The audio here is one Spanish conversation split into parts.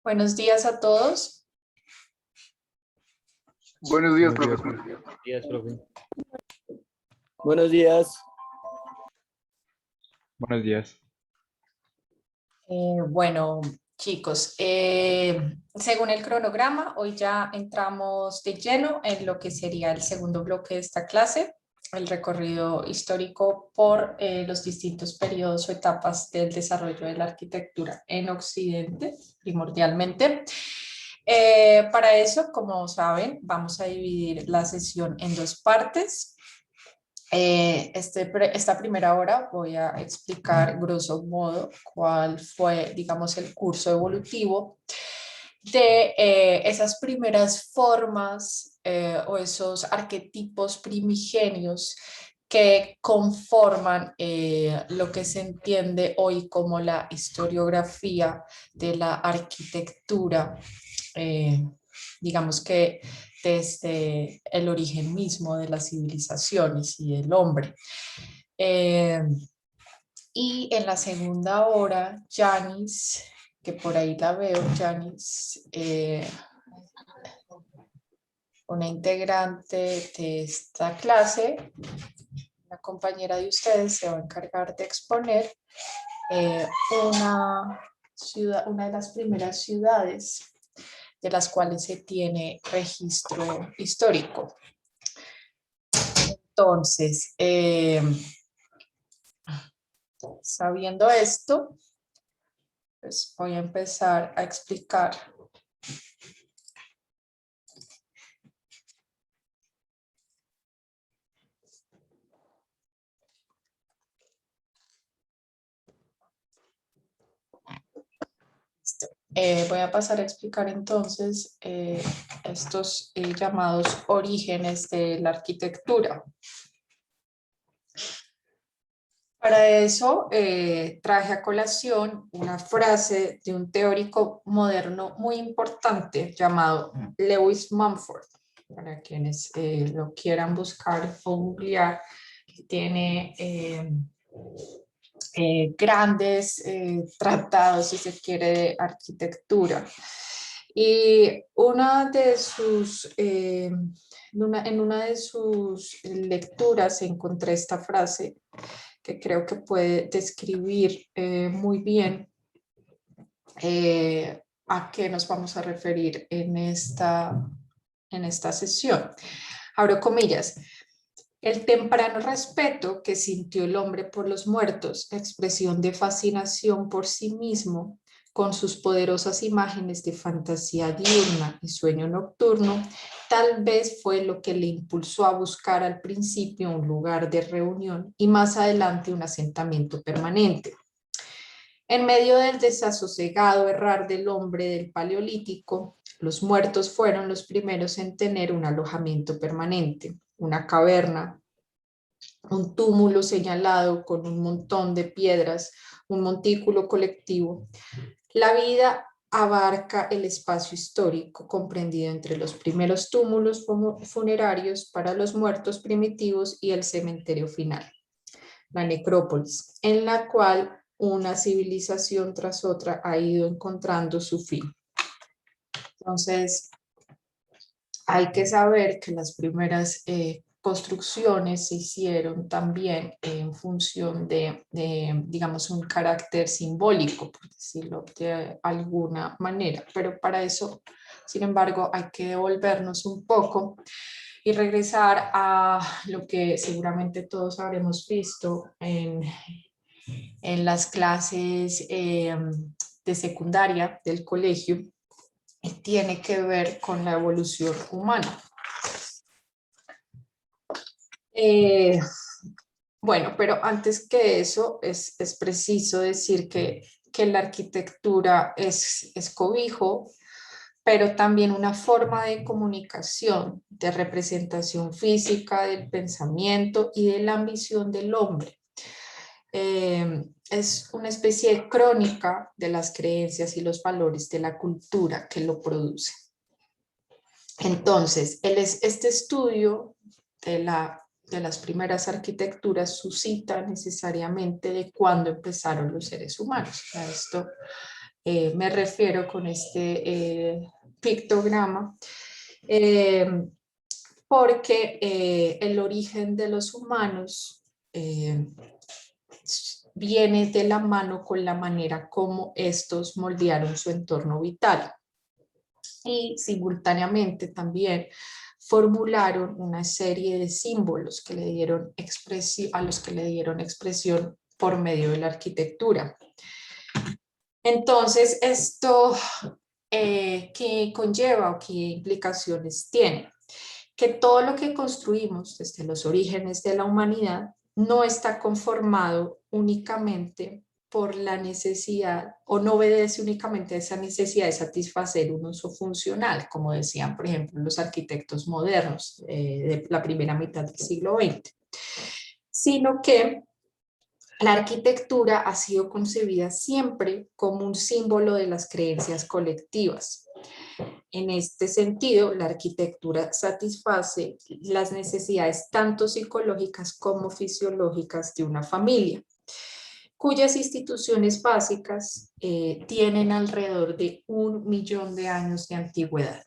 Buenos días a todos. Buenos días, Buenos días, profesor. Buenos días, profe. Buenos días. Buenos días. Bueno, chicos, según el cronograma, hoy ya entramos de lleno en lo que sería el segundo bloque de esta clase, el recorrido histórico por los distintos periodos o etapas del desarrollo de la arquitectura en Occidente, primordialmente. Para eso, como saben, vamos a dividir la sesión en dos partes. Esta primera hora voy a explicar grosso modo cuál fue, digamos, el curso evolutivo de esas primeras formas o esos arquetipos primigenios que conforman lo que se entiende hoy como la historiografía de la arquitectura, digamos que desde el origen mismo de las civilizaciones y del hombre. Y en la segunda hora, Janice, que por ahí la veo, Janice, una integrante de esta clase, una compañera de ustedes, se va a encargar de exponer una de las primeras ciudades de las cuales se tiene registro histórico. Entonces, sabiendo esto, pues voy a empezar a explicar voy a pasar a explicar entonces estos llamados orígenes de la arquitectura. Para eso traje a colación una frase de un teórico moderno muy importante llamado Lewis Mumford. Para quienes lo quieran buscar o googlear, tiene grandes tratados, si se quiere, de arquitectura. Y en una de sus lecturas encontré esta frase que creo que puede describir muy bien a qué nos vamos a referir en esta sesión. Abro comillas. El temprano respeto que sintió el hombre por los muertos, expresión de fascinación por sí mismo, con sus poderosas imágenes de fantasía diurna y sueño nocturno, tal vez fue lo que le impulsó a buscar al principio un lugar de reunión y más adelante un asentamiento permanente. En medio del desasosegado errar del hombre del Paleolítico, los muertos fueron los primeros en tener un alojamiento permanente, una caverna, un túmulo señalado con un montón de piedras, un montículo colectivo. La vida abarca el espacio histórico comprendido entre los primeros túmulos funerarios para los muertos primitivos y el cementerio final, la necrópolis, en la cual una civilización tras otra ha ido encontrando su fin. Entonces, hay que saber que las primeras construcciones se hicieron también en función de, digamos, un carácter simbólico, por decirlo de alguna manera. Pero para eso, sin embargo, hay que devolvernos un poco y regresar a lo que seguramente todos habremos visto en las clases de secundaria del colegio, tiene que ver con la evolución humana. Bueno, pero antes que eso es preciso decir que la arquitectura es cobijo, pero también una forma de comunicación, de representación física del pensamiento y de la ambición del hombre. Es una especie de crónica de las creencias y los valores de la cultura que lo produce. Entonces, este estudio de las primeras arquitecturas suscita necesariamente de cuándo empezaron los seres humanos. Esto me refiero con este pictograma, porque el origen de los humanos viene de la mano con la manera como estos moldearon su entorno vital. Y simultáneamente también formularon una serie de símbolos que le dieron a los que le dieron expresión por medio de la arquitectura. Entonces, esto, ¿qué conlleva o qué implicaciones tiene? Que todo lo que construimos desde los orígenes de la humanidad no está conformado únicamente por la necesidad o no obedece únicamente a esa necesidad de satisfacer un uso funcional, como decían, por ejemplo, los arquitectos modernos de la primera mitad del siglo XX, sino que la arquitectura ha sido concebida siempre como un símbolo de las creencias colectivas. En este sentido, la arquitectura satisface las necesidades tanto psicológicas como fisiológicas de una familia, cuyas instituciones básicas tienen alrededor de 1.000.000 de años de antigüedad.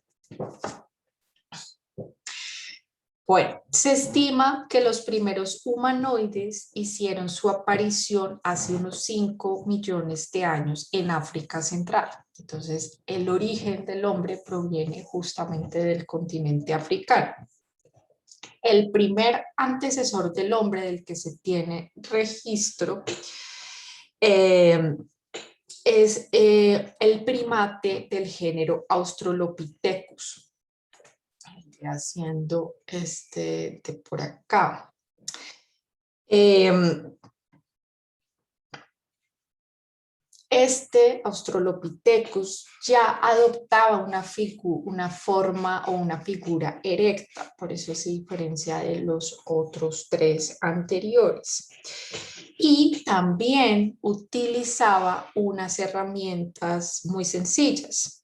Bueno, se estima que los primeros humanoides hicieron su aparición hace unos 5 millones de años en África Central. Entonces, el origen del hombre proviene justamente del continente africano. El primer antecesor del hombre del que se tiene registro es el primate del género Australopithecus. Haciendo de por acá. Este Australopithecus ya adoptaba una forma o una figura erecta, por eso se diferencia de los otros 3 anteriores. Y también utilizaba unas herramientas muy sencillas.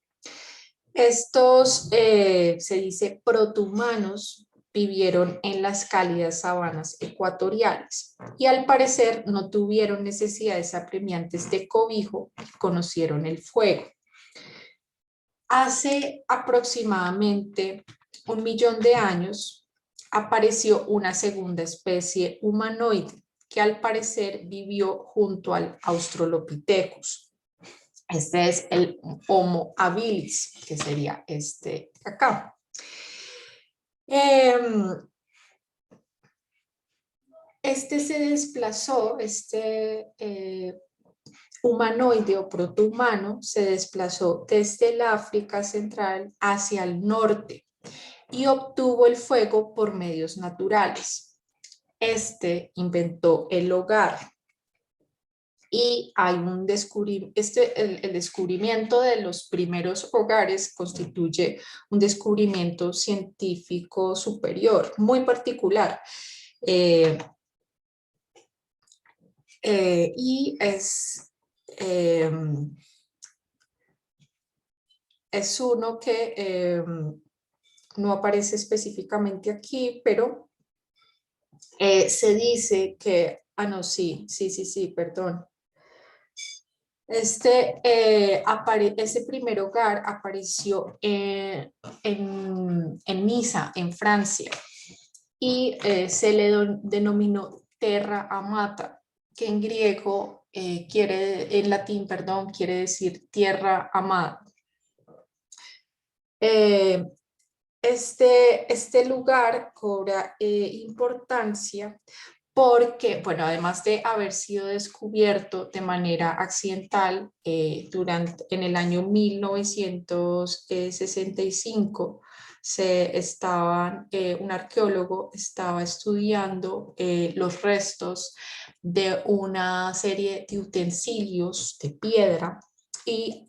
Estos, se dice, protohumanos vivieron en las cálidas sabanas ecuatoriales y al parecer no tuvieron necesidades apremiantes de cobijo y conocieron el fuego. Hace aproximadamente 1.000.000 de años apareció una segunda especie humanoide que al parecer vivió junto al Australopithecus. Este es el Homo habilis, que sería este acá. Este se desplazó, humanoide o protohumano se desplazó desde el África Central hacia el norte y obtuvo el fuego por medios naturales. Este inventó el hogar. Y hay un descubrimiento, el descubrimiento de los primeros hogares constituye un descubrimiento científico superior, muy particular. Y es uno que no aparece específicamente aquí, pero se dice que, sí, perdón. Ese primer hogar apareció en Niza, en Francia, y se le denominó Terra Amata, que en griego en latín, perdón, quiere decir tierra amada. Este lugar cobra importancia porque, bueno, además de haber sido descubierto de manera accidental en el año 1965, un arqueólogo estaba estudiando los restos de una serie de utensilios de piedra y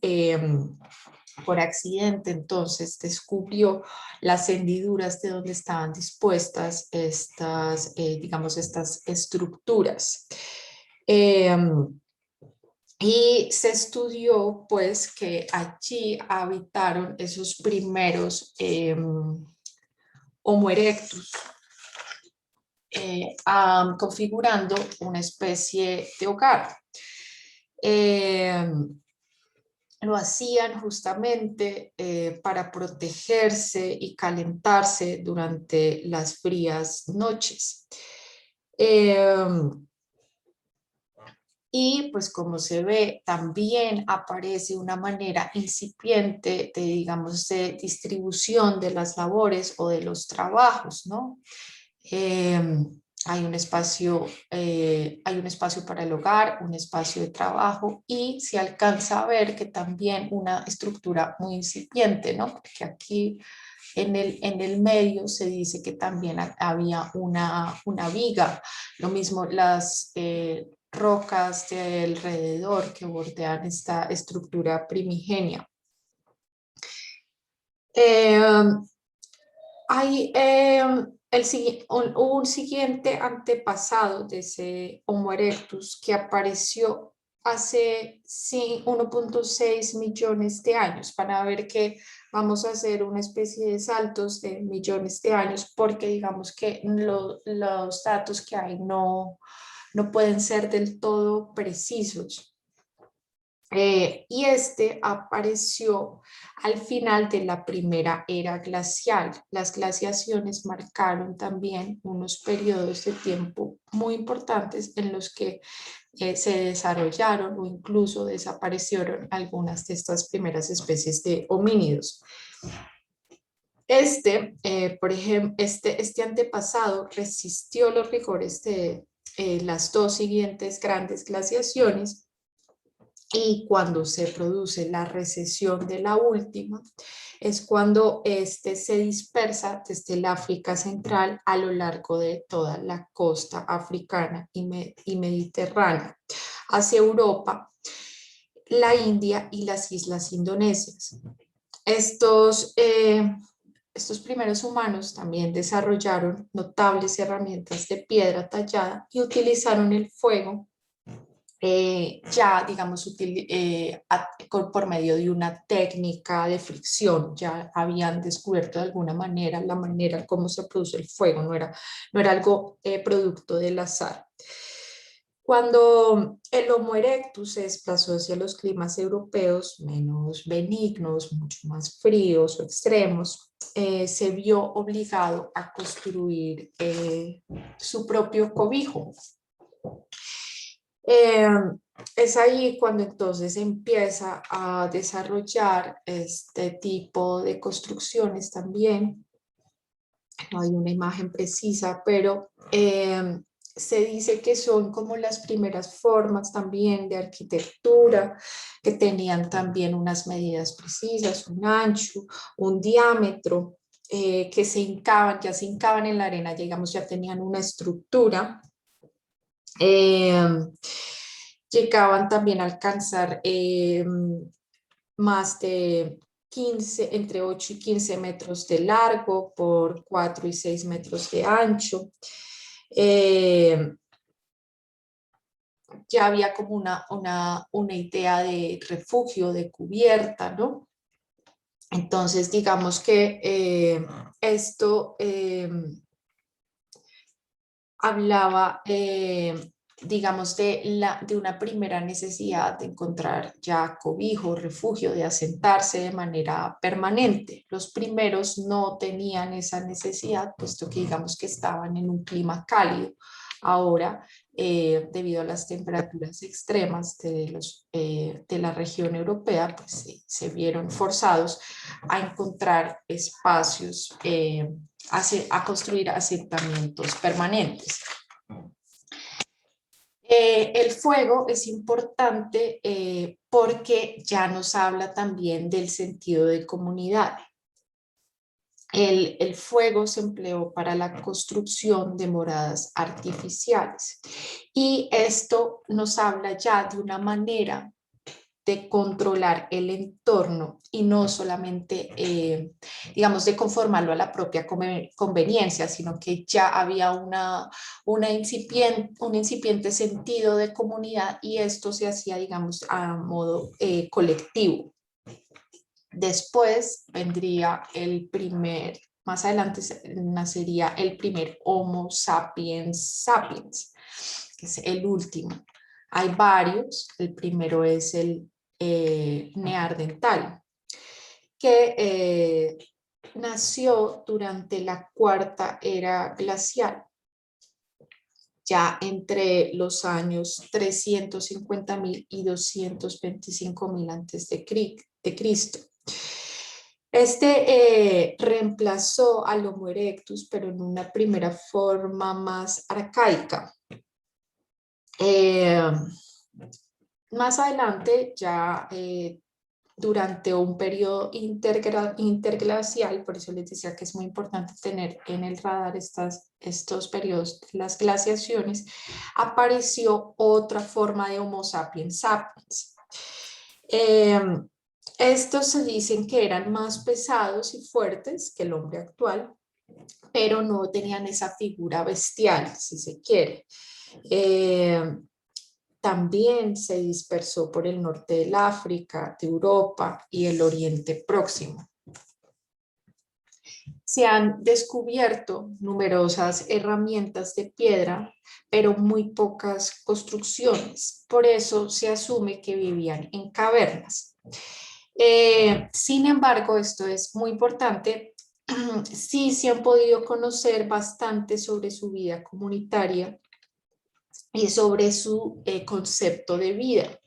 por accidente entonces descubrió las hendiduras de donde estaban dispuestas estas, digamos, estas estructuras. Y se estudió pues que allí habitaron esos primeros Homo erectus, configurando una especie de hogar. lo hacían justamente para protegerse y calentarse durante las frías noches. Y pues como se ve, también aparece una manera incipiente de, digamos, de distribución de las labores o de los trabajos, ¿no? Hay un espacio para el hogar, un espacio de trabajo y se alcanza a ver que también una estructura muy incipiente, ¿no? Porque aquí en el medio se dice que también había una viga, lo mismo las rocas de alrededor que bordean esta estructura primigenia. Hay un siguiente antepasado de ese Homo erectus que apareció hace 1.6 millones de años. Para ver que vamos a hacer una especie de saltos de millones de años porque digamos que los datos que hay no pueden ser del todo precisos. Y este apareció al final de la primera era glacial. Las glaciaciones marcaron también unos periodos de tiempo muy importantes en los que se desarrollaron o incluso desaparecieron algunas de estas primeras especies de homínidos. Por ejemplo, este antepasado resistió los rigores de las dos siguientes grandes glaciaciones. Y cuando se produce la recesión de la última, es cuando se dispersa desde el África Central a lo largo de toda la costa africana y mediterránea, hacia Europa, la India y las islas indonesias. Estos primeros humanos también desarrollaron notables herramientas de piedra tallada y utilizaron el fuego ya, digamos, por medio de una técnica de fricción, ya habían descubierto de alguna manera la manera como se produce el fuego, no era algo producto del azar. Cuando el Homo erectus se desplazó hacia los climas europeos menos benignos, mucho más fríos o extremos, se vio obligado a construir su propio cobijo. Es ahí cuando entonces empieza a desarrollar este tipo de construcciones también. No hay una imagen precisa, pero se dice que son como las primeras formas también de arquitectura, que tenían también unas medidas precisas, un ancho, un diámetro, que ya se hincaban en la arena, digamos, ya tenían una estructura. Llegaban también a alcanzar más de 15, entre 8 y 15 metros de largo por 4 y 6 metros de ancho. Ya había como una idea de refugio, de cubierta, ¿no? Entonces, digamos que esto hablaba, digamos, de una primera necesidad de encontrar ya cobijo, refugio, de asentarse de manera permanente. Los primeros no tenían esa necesidad, puesto que digamos que estaban en un clima cálido. Ahora, debido a las temperaturas extremas de la región europea, pues se vieron forzados a encontrar espacios, a construir asentamientos permanentes. El fuego es importante porque ya nos habla también del sentido de comunidad. El fuego se empleó para la construcción de moradas artificiales y esto nos habla ya de una manera de controlar el entorno y no solamente, digamos, de conformarlo a la propia conveniencia, sino que ya había un incipiente sentido de comunidad y esto se hacía, digamos, a modo colectivo. Después vendría más adelante nacería el primer Homo sapiens sapiens, que es el último. Hay varios, el primero es el neandertal, que nació durante la cuarta era glacial, ya entre los años 350.000 y 225.000 antes de Cristo. Reemplazó al Homo erectus, pero en una primera forma más arcaica. Más adelante, ya durante un periodo interglacial, por eso les decía que es muy importante tener en el radar estos periodos, las glaciaciones, apareció otra forma de Homo sapiens sapiens. Estos se dicen que eran más pesados y fuertes que el hombre actual, pero no tenían esa figura bestial, si se quiere. También se dispersó por el norte del África, de Europa y el Oriente Próximo. Se han descubierto numerosas herramientas de piedra, pero muy pocas construcciones. Por eso se asume que vivían en cavernas. Sin embargo, esto es muy importante. Sí se han podido conocer bastante sobre su vida comunitaria y sobre su concepto de vida.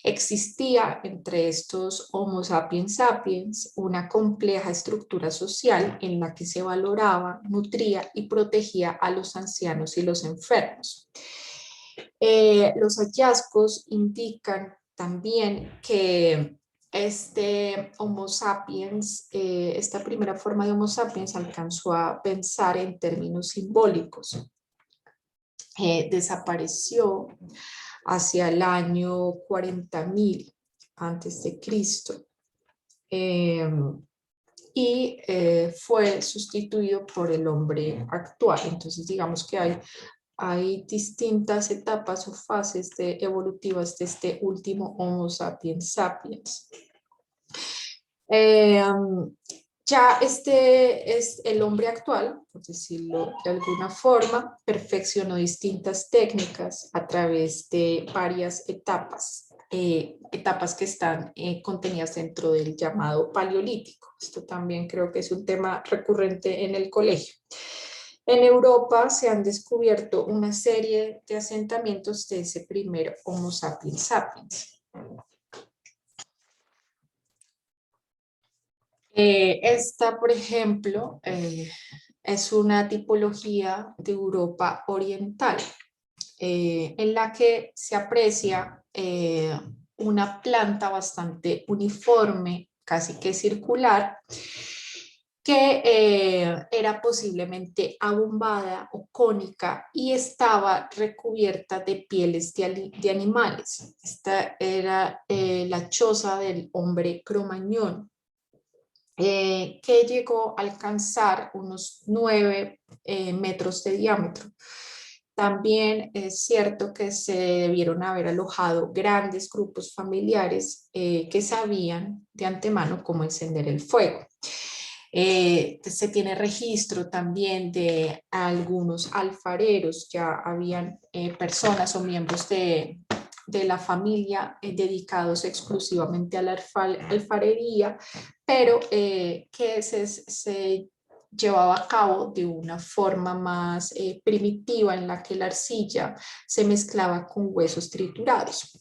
Existía entre estos Homo sapiens sapiens una compleja estructura social en la que se valoraba, nutría y protegía a los ancianos y los enfermos. Los hallazgos indican también que Homo sapiens, esta primera forma de Homo sapiens alcanzó a pensar en términos simbólicos. Desapareció hacia el año 40.000 antes de Cristo y fue sustituido por el hombre actual. Entonces digamos que hay distintas etapas o fases evolutivas de este último Homo sapiens sapiens. Ya es el hombre actual, por decirlo de alguna forma, perfeccionó distintas técnicas a través de varias etapas, etapas que están contenidas dentro del llamado paleolítico. Esto también creo que es un tema recurrente en el colegio. En Europa se han descubierto una serie de asentamientos de ese primer Homo sapiens sapiens. Esta, por ejemplo, es una tipología de Europa oriental, en la que se aprecia una planta bastante uniforme, casi que circular, que era posiblemente abombada o cónica y estaba recubierta de pieles de animales. Esta era la choza del hombre Cro-Magnon, que llegó a alcanzar unos 9 metros de diámetro. También es cierto que se debieron haber alojado grandes grupos familiares que sabían de antemano cómo encender el fuego. Se tiene registro también de algunos alfareros, ya habían personas o miembros de la familia dedicados exclusivamente a la alfarería, pero que se llevaba a cabo de una forma más primitiva en la que la arcilla se mezclaba con huesos triturados.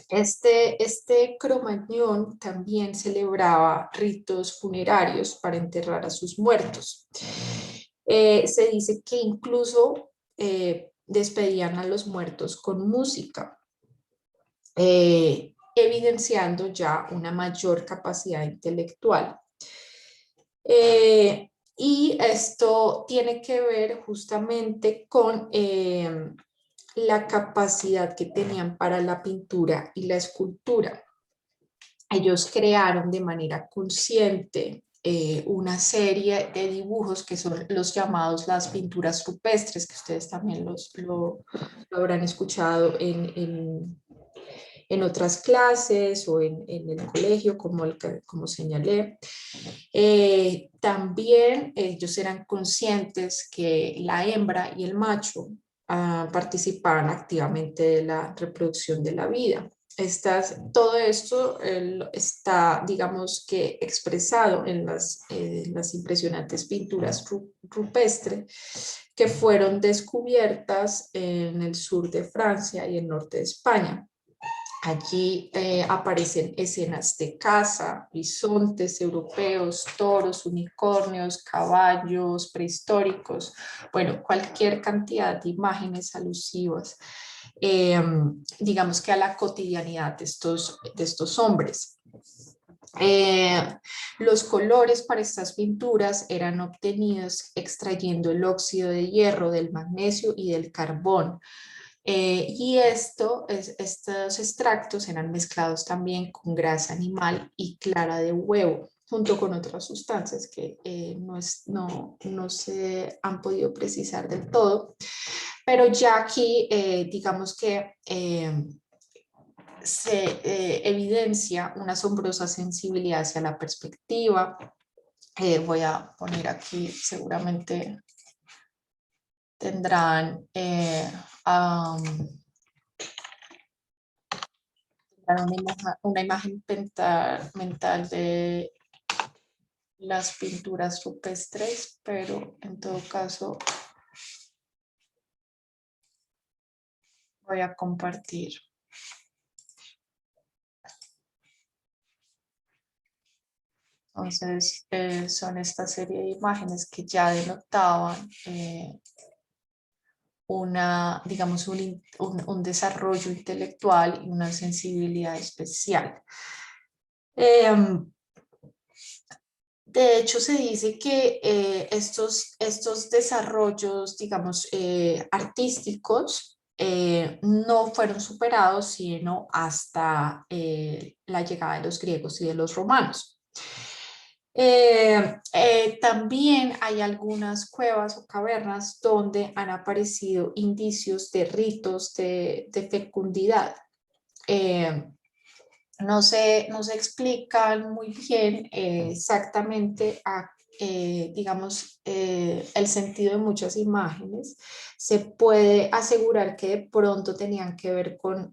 Este Cro-Magnon también celebraba ritos funerarios para enterrar a sus muertos. Se dice que incluso despedían a los muertos con música, evidenciando ya una mayor capacidad intelectual. Y esto tiene que ver justamente con la capacidad que tenían para la pintura y la escultura. Ellos crearon de manera consciente una serie de dibujos que son los llamados las pinturas rupestres, que ustedes también lo habrán escuchado en otras clases o en el colegio, como señalé. También ellos eran conscientes que la hembra y el macho participaban activamente de la reproducción de la vida. Todo esto está, digamos que, expresado en las impresionantes pinturas rupestres que fueron descubiertas en el sur de Francia y el norte de España. Allí aparecen escenas de caza, bisontes europeos, toros, unicornios, caballos prehistóricos, bueno, cualquier cantidad de imágenes alusivas, digamos que a la cotidianidad de estos hombres. Los colores para estas pinturas eran obtenidos extrayendo el óxido de hierro, del magnesio y del carbón. Y estos extractos eran mezclados también con grasa animal y clara de huevo, junto con otras sustancias que no se han podido precisar del todo. Pero ya aquí, digamos que se evidencia una asombrosa sensibilidad hacia la perspectiva. Voy a poner aquí, seguramente tendrán una imagen mental de las pinturas rupestres, pero en todo caso voy a compartir. Entonces, son esta serie de imágenes que ya denotaban digamos, un desarrollo intelectual y una sensibilidad especial. De hecho, se dice que estos desarrollos, digamos, artísticos, no fueron superados sino hasta la llegada de los griegos y de los romanos. También hay algunas cuevas o cavernas donde han aparecido indicios de ritos de fecundidad. No se explican muy bien exactamente digamos, el sentido de muchas imágenes. Se puede asegurar que de pronto tenían que ver con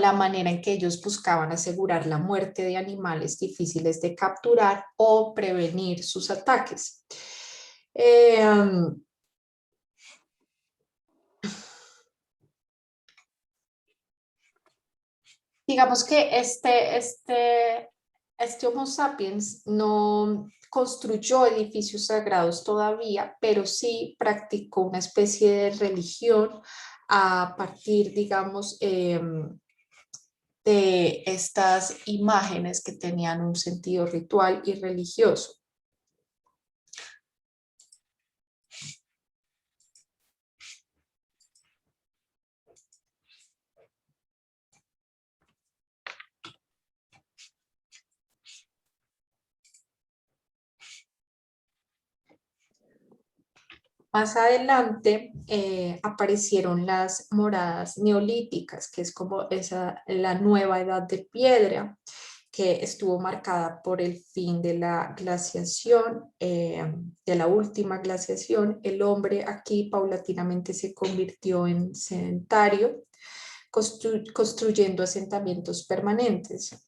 la manera en que ellos buscaban asegurar la muerte de animales difíciles de capturar o prevenir sus ataques. Digamos que este Homo sapiens no construyó edificios sagrados todavía, pero sí practicó una especie de religión a partir, digamos, de estas imágenes que tenían un sentido ritual y religioso. Más adelante aparecieron las moradas neolíticas, que es como la nueva edad de piedra, que estuvo marcada por el fin de la glaciación, de la última glaciación. El hombre aquí paulatinamente se convirtió en sedentario, construyendo asentamientos permanentes.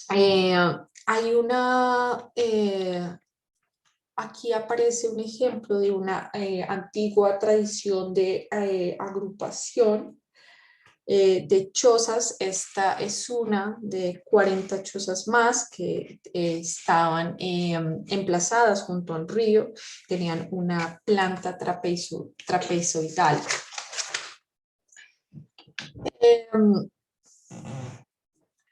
Hay aquí aparece un ejemplo de una antigua tradición de agrupación de chozas. Esta es una de 40 chozas más que estaban emplazadas junto al río, tenían una planta trapezoidal.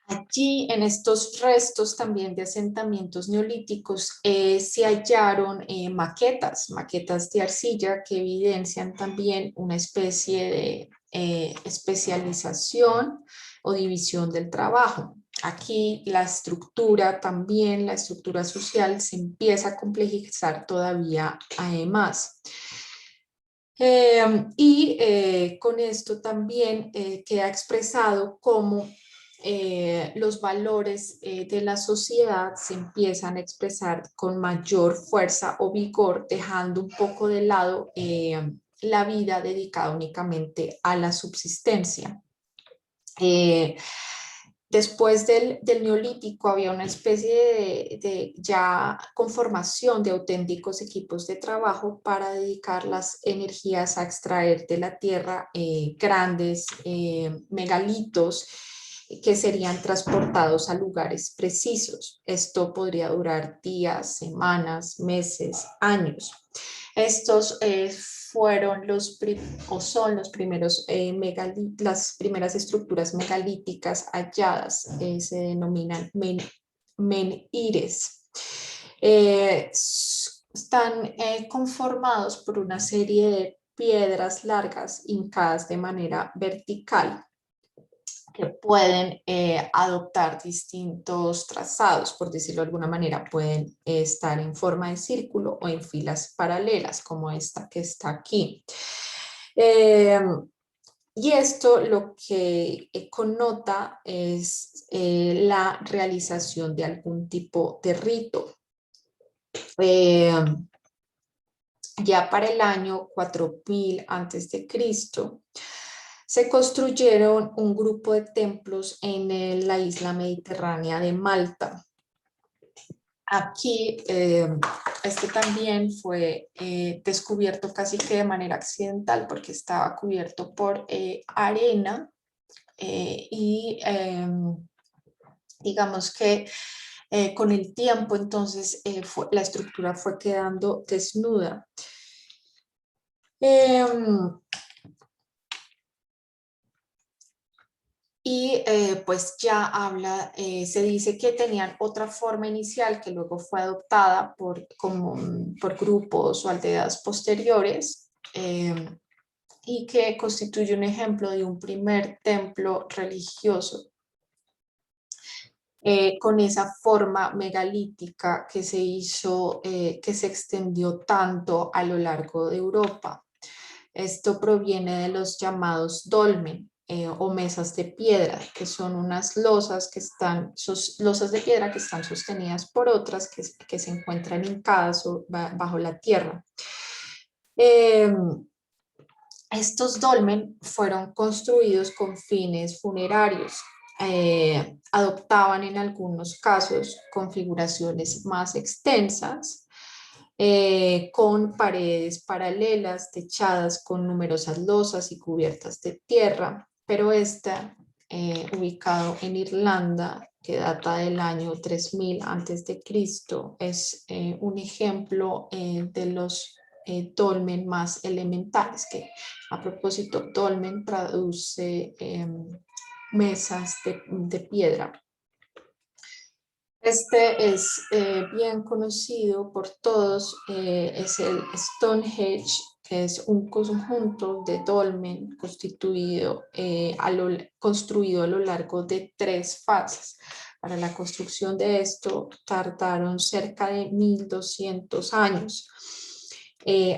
Allí, en estos restos también de asentamientos neolíticos, se hallaron maquetas de arcilla que evidencian también una especie de especialización o división del trabajo. Aquí la estructura social se empieza a complejizar todavía más. Con esto también queda expresado cómo los valores de la sociedad se empiezan a expresar con mayor fuerza o vigor, dejando un poco de lado la vida dedicada únicamente a la subsistencia. Después del Neolítico había una especie de ya conformación de auténticos equipos de trabajo para dedicar las energías a extraer de la tierra grandes megalitos que serían transportados a lugares precisos. Esto podría durar días, semanas, meses, años. Estos fueron o son los primeros las primeras estructuras megalíticas halladas, se denominan menhires. Están conformados por una serie de piedras largas hincadas de manera vertical que pueden adoptar distintos trazados, por decirlo de alguna manera, pueden estar en forma de círculo o en filas paralelas, como esta que está aquí. Y esto lo que connota es la realización de algún tipo de rito. Ya para el año 4000 antes de Cristo, se construyeron un grupo de templos en la isla mediterránea de Malta. Aquí, este también fue descubierto casi que de manera accidental porque estaba cubierto por arena y digamos que con el tiempo entonces la estructura fue quedando desnuda. Y pues ya habla, se dice que tenían otra forma inicial que luego fue adoptada por grupos o aldeas posteriores y que constituye un ejemplo de un primer templo religioso con esa forma megalítica que se hizo, que se extendió tanto a lo largo de Europa. Esto proviene de los llamados dolmen o mesas de piedra, que son unas losas losas de piedra que están sostenidas por otras que se encuentran hincadas bajo la tierra. Estos dolmen fueron construidos con fines funerarios. Adoptaban en algunos casos configuraciones más extensas, con paredes paralelas, techadas con numerosas losas y cubiertas de tierra, pero esta, ubicado en Irlanda, que data del año 3000 antes de Cristo, es un ejemplo de los dolmen más elementales, que a propósito, dolmen traduce mesas de piedra. Este es bien conocido por todos, es el Stonehenge, que es un conjunto de dolmen construido a lo largo de 3 fases. Para la construcción de esto tardaron cerca de 1200 años.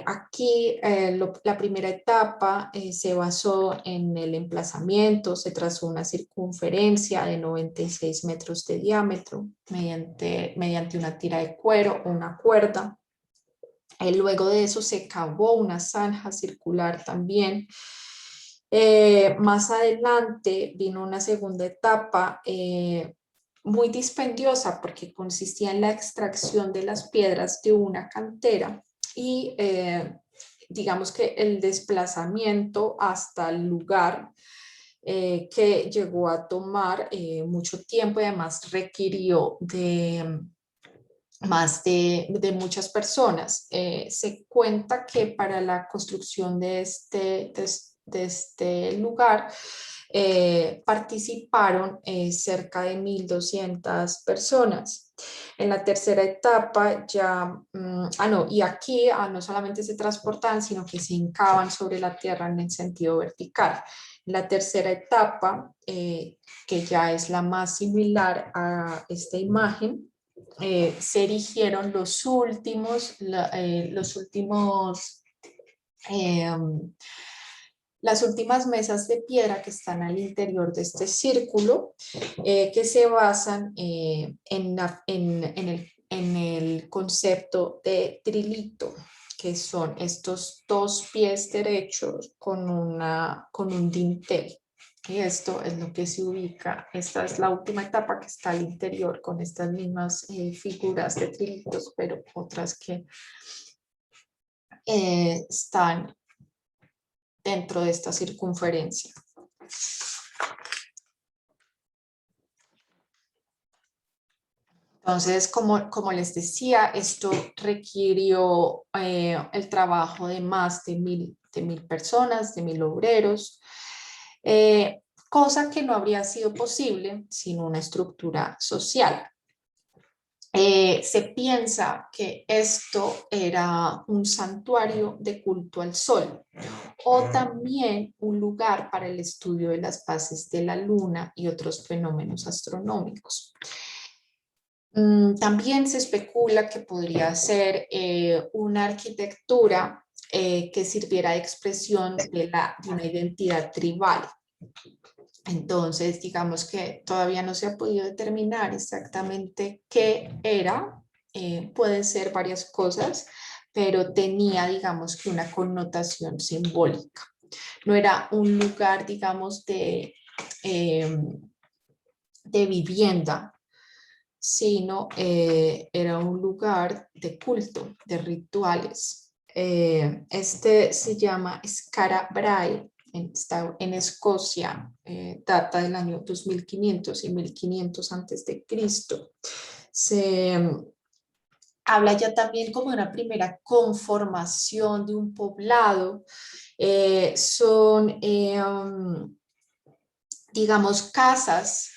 Aquí la primera etapa se basó en el emplazamiento, se trazó una circunferencia de 96 metros de diámetro mediante una tira de cuero o una cuerda. Luego de eso se cavó una zanja circular también. Más adelante vino una segunda etapa muy dispendiosa porque consistía en la extracción de las piedras de una cantera y digamos que el desplazamiento hasta el lugar que llegó a tomar mucho tiempo y además requirió de muchas personas. Se cuenta que para la construcción de este lugar participaron cerca de 1200 personas. En la tercera etapa ya, no, y aquí no solamente se transportan, sino que se hincaban sobre la tierra en el sentido vertical. La tercera etapa, que ya es la más similar a esta imagen, se erigieron las últimas mesas de piedra que están al interior de este círculo, que se basan en el concepto de trilito, que son estos 2 pies derechos con un dintel. Y esto es lo que se ubica. Esta es la última etapa que está al interior con estas mismas figuras de trilitos, pero otras que están dentro de esta circunferencia. Entonces, como les decía, esto requirió el trabajo de más de mil personas, de 1000 obreros, cosa que no habría sido posible sin una estructura social. Se piensa que esto era un santuario de culto al sol o también un lugar para el estudio de las fases de la luna y otros fenómenos astronómicos. También se especula que podría ser una arquitectura que sirviera de expresión de una identidad tribal. Entonces, digamos que todavía no se ha podido determinar exactamente qué era. Pueden ser varias cosas, pero tenía, digamos, que una connotación simbólica. No era un lugar, digamos, de vivienda, sino era un lugar de culto, de rituales. Este se llama Skara Brae, está en Escocia, data del año 2500 y 1500 antes de Cristo. Se habla ya también como de una primera conformación de un poblado. Son, digamos, casas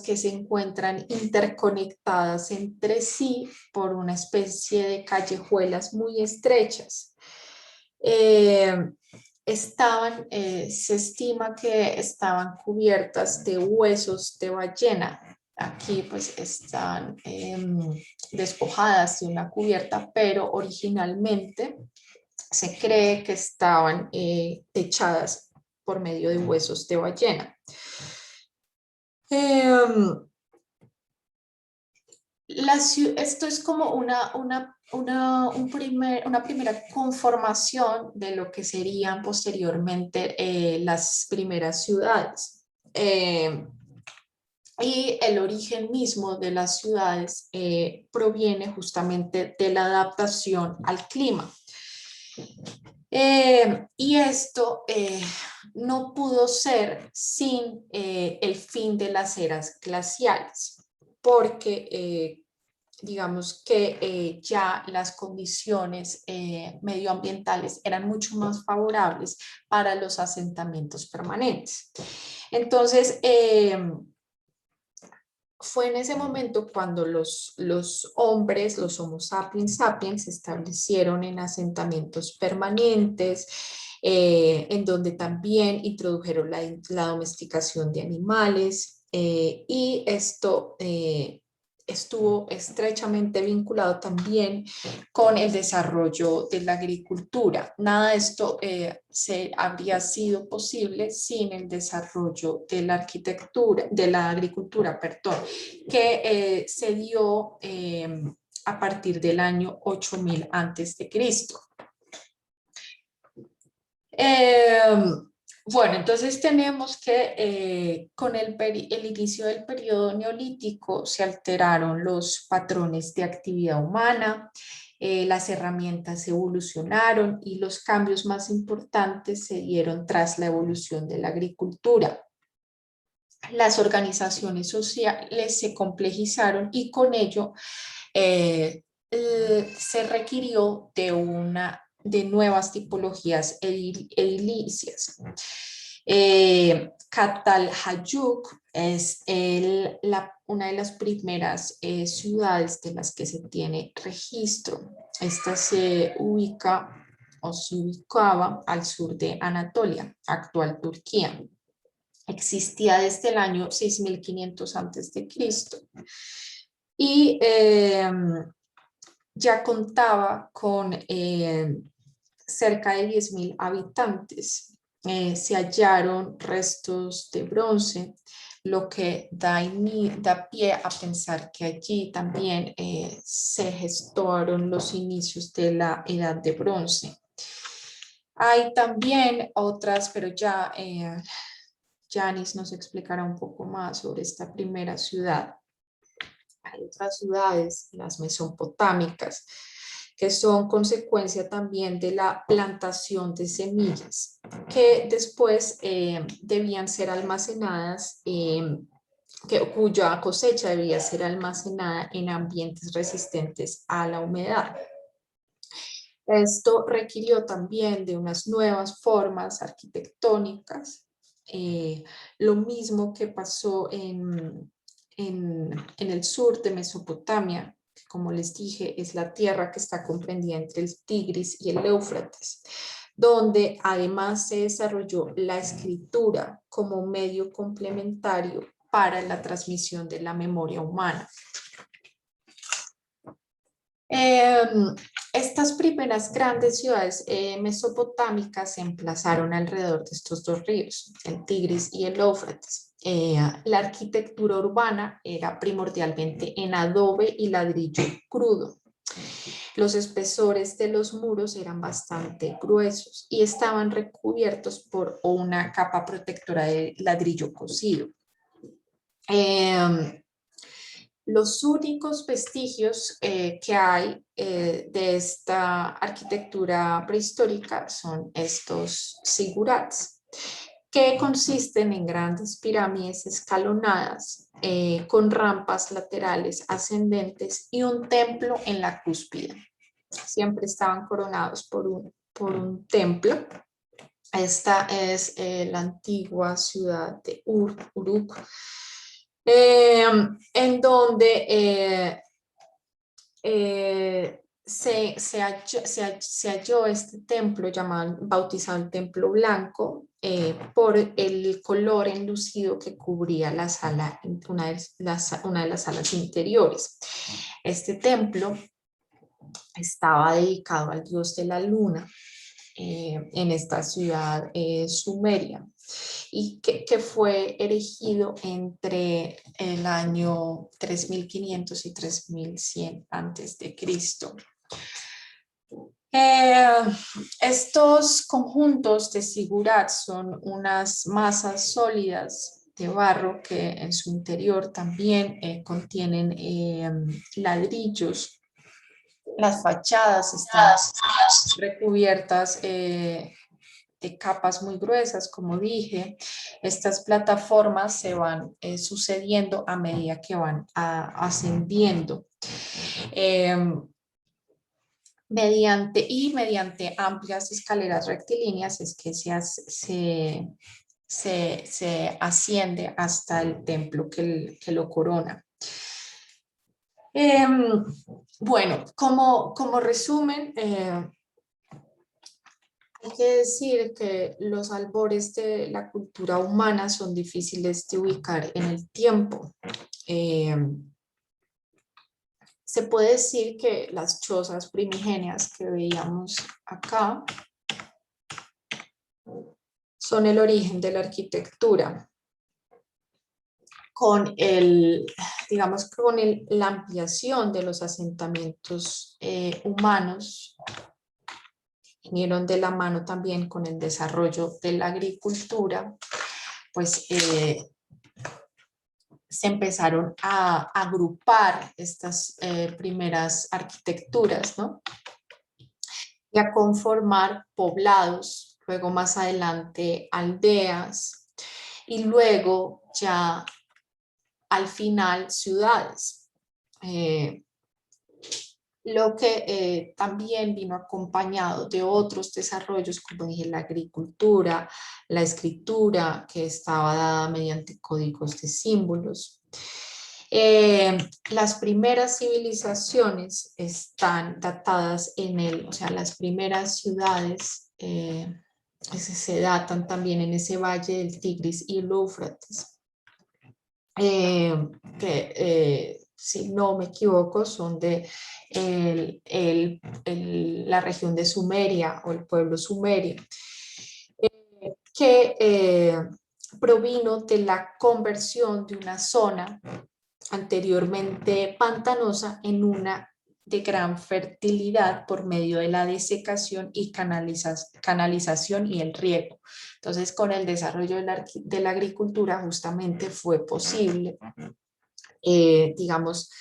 que se encuentran interconectadas entre sí por una especie de callejuelas muy estrechas. Se estima que estaban cubiertas de huesos de ballena. Aquí pues están despojadas de una cubierta, pero originalmente se cree que estaban techadas por medio de huesos de ballena. Esto es como una primera conformación de lo que serían posteriormente las primeras ciudades. Y el origen mismo de las ciudades proviene justamente de la adaptación al clima. Y esto no pudo ser sin el fin de las eras glaciales, porque digamos que ya las condiciones medioambientales eran mucho más favorables para los asentamientos permanentes. Entonces, fue en ese momento cuando los hombres, los Homo sapiens sapiens, se establecieron en asentamientos permanentes, en donde también introdujeron la domesticación de animales, y esto estuvo estrechamente vinculado también con el desarrollo de la agricultura. Nada de esto se habría sido posible sin el desarrollo de la arquitectura, de la agricultura, perdón, que se dio a partir del año 8000 antes de Cristo. Bueno, entonces tenemos que con el inicio del periodo neolítico se alteraron los patrones de actividad humana, las herramientas evolucionaron y los cambios más importantes se dieron tras la evolución de la agricultura. Las organizaciones sociales se complejizaron y con ello se requirió de nuevas tipologías edilicias. Catalhayuk es una de las primeras ciudades de las que se tiene registro. Esta se ubicaba al sur de Anatolia, actual Turquía. Existía desde el año 6500 antes de Cristo y ya contaba con cerca de 10.000 habitantes. Se hallaron restos de bronce, lo que da pie a pensar que allí también se gestaron los inicios de la Edad de Bronce. Hay también otras, pero ya Yanis nos explicará un poco más sobre esta primera ciudad. Hay otras ciudades, las mesopotámicas, que son consecuencia también de la plantación de semillas, que después debían ser almacenadas, cuya cosecha debía ser almacenada en ambientes resistentes a la humedad. Esto requirió también de unas nuevas formas arquitectónicas, lo mismo que pasó en el sur de Mesopotamia, que como les dije es la tierra que está comprendida entre el Tigris y el Éufrates, donde además se desarrolló la escritura como medio complementario para la transmisión de la memoria humana. Estas primeras grandes ciudades mesopotámicas se emplazaron alrededor de estos dos ríos, el Tigris y el Éufrates. La arquitectura urbana era primordialmente en adobe y ladrillo crudo. Los espesores de los muros eran bastante gruesos y estaban recubiertos por una capa protectora de ladrillo cocido. Los únicos vestigios que hay de esta arquitectura prehistórica son estos zigurats, que consisten en grandes pirámides escalonadas con rampas laterales ascendentes y un templo en la cúspide. Siempre estaban coronados por un templo. Esta es la antigua ciudad de Uruk, en donde se halló este templo bautizado el Templo Blanco por el color enlucido que cubría la sala, una de las salas interiores. Este templo estaba dedicado al dios de la luna en esta ciudad sumeria, y que fue erigido entre el año 3500 y 3100 antes de Cristo. Estos conjuntos de zigurats son unas masas sólidas de barro que en su interior también contienen ladrillos. Las fachadas están recubiertas de capas muy gruesas, como dije. Estas plataformas se van sucediendo a medida que van ascendiendo. Mediante amplias escaleras rectilíneas es que se asciende hasta el templo que lo corona. Bueno, como resumen, hay que decir que los albores de la cultura humana son difíciles de ubicar en el tiempo. Se puede decir que las chozas primigenias que veíamos acá son el origen de la arquitectura. Con la ampliación de los asentamientos humanos, vinieron de la mano también con el desarrollo de la agricultura, pues se empezaron a agrupar estas primeras arquitecturas, ¿no? Y a conformar poblados, luego más adelante aldeas, y luego ya al final ciudades. Lo que también vino acompañado de otros desarrollos, como dije, la agricultura, la escritura, que estaba dada mediante códigos de símbolos. Las primeras civilizaciones están datadas las primeras ciudades se datan también en ese valle del Tigris y el Éufrates. Si no me equivoco, son de la región de Sumeria o el pueblo sumerio, que provino de la conversión de una zona anteriormente pantanosa en una de gran fertilidad por medio de la desecación y canalización y el riego. Entonces, con el desarrollo de la agricultura justamente fue posible, digamos,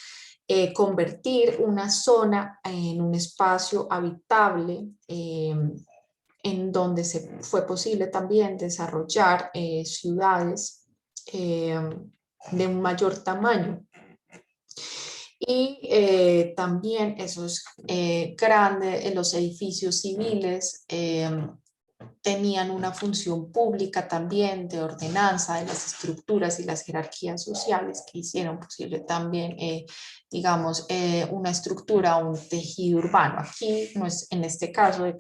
convertir una zona en un espacio habitable, en donde fue posible también desarrollar ciudades de un mayor tamaño. Y también esos grandes, los edificios civiles tenían una función pública también de ordenanza de las estructuras y las jerarquías sociales que hicieron posible también, digamos, una estructura, un tejido urbano. Aquí, no es, en este caso de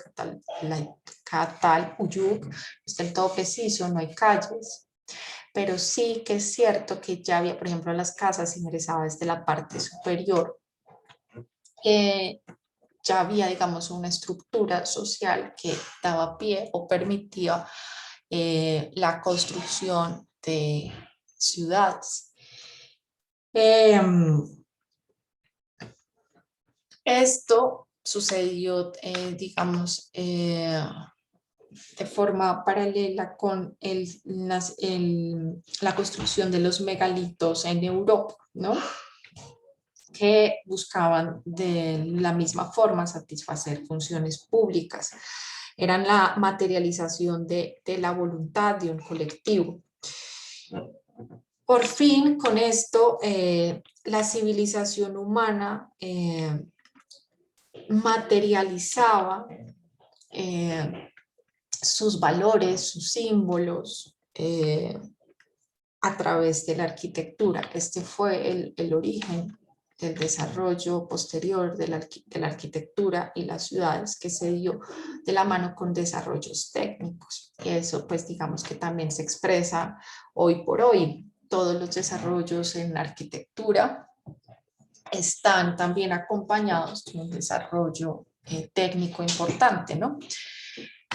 Cataluyuk, está el todo preciso, no hay calles, pero sí que es cierto que ya había, por ejemplo, las casas ingresadas desde la parte superior, ya había, digamos, una estructura social que daba pie o permitía la construcción de ciudades. Esto sucedió, digamos, de forma paralela con la construcción de los megalitos en Europa, ¿no? Que buscaban de la misma forma satisfacer funciones públicas. Eran la materialización de la voluntad de un colectivo. Por fin, con esto, la civilización humana materializaba sus valores, sus símbolos, a través de la arquitectura. Este fue el origen del desarrollo posterior de la arquitectura y las ciudades, que se dio de la mano con desarrollos técnicos. Y eso, pues, digamos que también se expresa hoy por hoy. Todos los desarrollos en arquitectura están también acompañados de un desarrollo técnico importante, ¿no?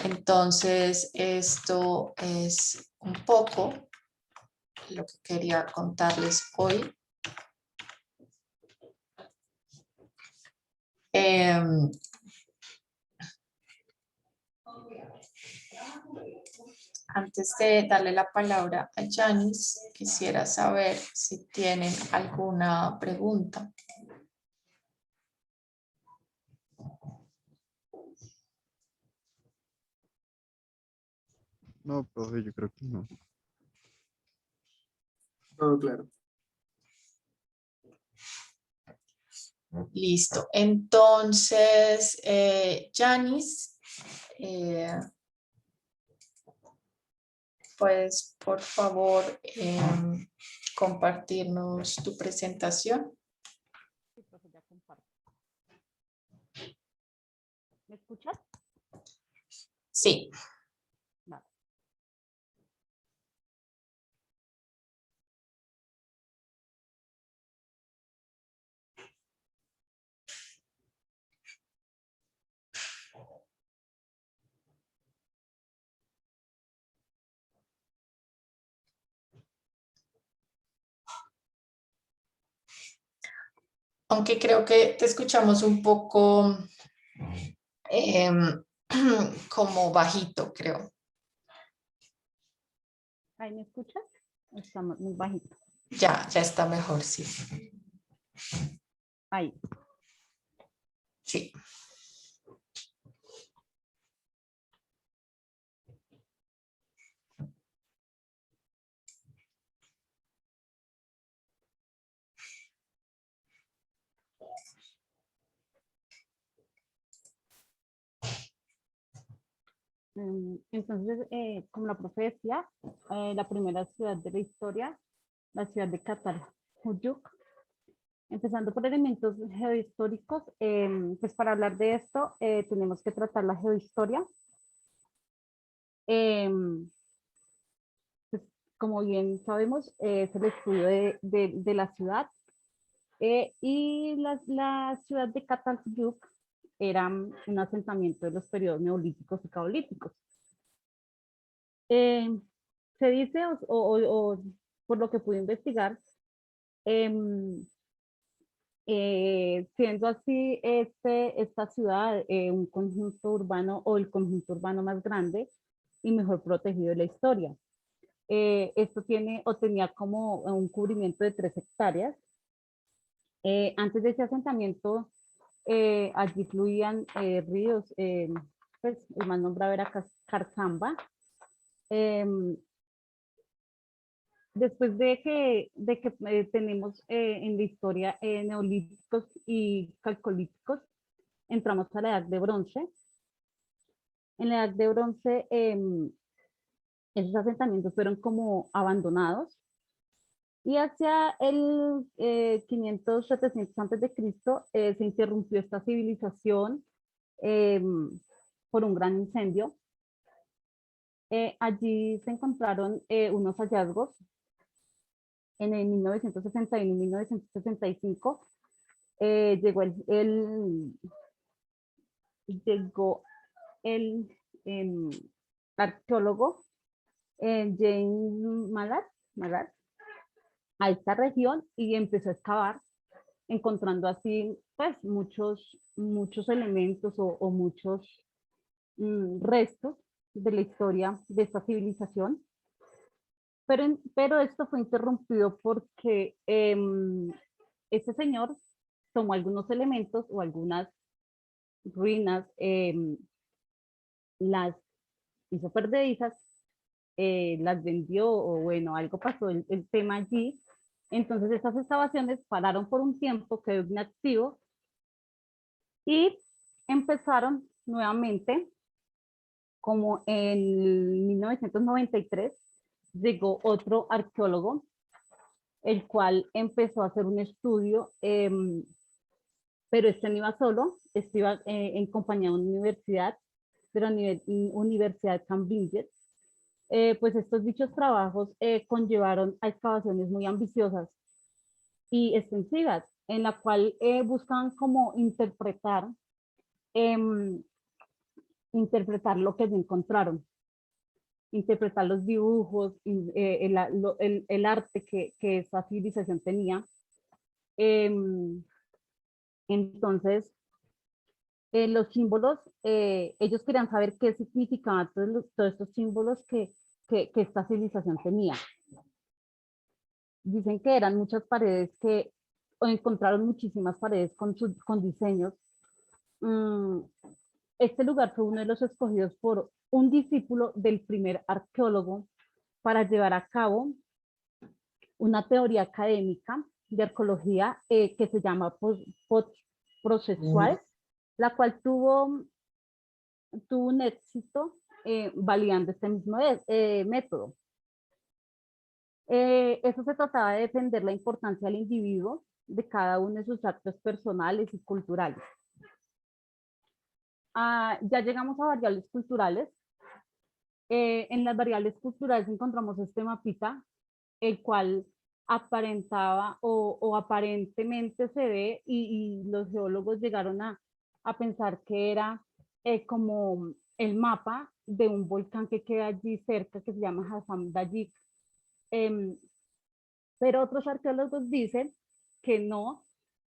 Entonces, esto es un poco lo que quería contarles hoy. Antes de darle la palabra a Yanis, quisiera saber si tienen alguna pregunta. No, profe, yo creo que no. Todo claro. Listo. Entonces, Yanis, puedes, por favor, compartirnos tu presentación. Sí, profe, ya comparto. ¿Me escuchas? Sí. Vale. Aunque creo que te escuchamos un poco como bajito, creo. ¿Ahí me escuchas? Está muy bajito. Ya está mejor, sí. Ahí. Sí. Entonces, como la profe decía, la primera ciudad de la historia, la ciudad de Cataluyuk, empezando por elementos geohistóricos, pues para hablar de esto tenemos que tratar la geohistoria. Pues, como bien sabemos, es el estudio de la ciudad, y la ciudad de Cataluyuk era un asentamiento de los periodos neolíticos y caolíticos. Se dice, o por lo que pude investigar, siendo así esta ciudad un conjunto urbano o el conjunto urbano más grande y mejor protegido de la historia. Esto tiene o tenía como un cubrimiento de 3 hectáreas. Antes de ese asentamiento, allí fluían ríos, pues el más nombrado era Carcamba. Después de que tenemos en la historia neolíticos y calcolíticos, entramos a la edad de bronce. En la edad de bronce, esos asentamientos fueron como abandonados y hacia el 500, 700 antes de Cristo se interrumpió esta civilización por un gran incendio. Allí se encontraron unos hallazgos en el 1961 y 1965. Llegó el arqueólogo James Magat a esta región y empezó a excavar, encontrando así pues muchos elementos o muchos restos de la historia de esta civilización. Pero esto fue interrumpido porque este señor tomó algunos elementos o algunas ruinas, las hizo perdedizas, las vendió o bueno, algo pasó el tema allí. Entonces estas excavaciones pararon por un tiempo, quedó inactivo y empezaron nuevamente como en 1993 llegó otro arqueólogo, el cual empezó a hacer un estudio, pero este no iba solo, este iba en compañía de una universidad, de la Universidad de Cambridge. Pues estos dichos trabajos conllevaron a excavaciones muy ambiciosas y extensivas, en la cual buscan como interpretar lo que se encontraron, interpretar los dibujos, el arte que esa civilización tenía. Entonces, los símbolos, ellos querían saber qué significaban todos estos símbolos que esta civilización tenía. Dicen que eran muchas paredes o encontraron muchísimas paredes con diseños. Este lugar fue uno de los escogidos por un discípulo del primer arqueólogo para llevar a cabo una teoría académica de arqueología que se llama post-procesual, la cual tuvo un éxito validando este mismo método. Eso se trataba de defender la importancia del individuo de cada uno de sus actos personales y culturales. Ya llegamos a variables culturales. En las variables culturales encontramos este mapita, el cual aparentaba o aparentemente se ve y los geólogos llegaron a pensar que era como el mapa de un volcán que queda allí cerca que se llama Hassam Dayik. Pero otros arqueólogos dicen que no,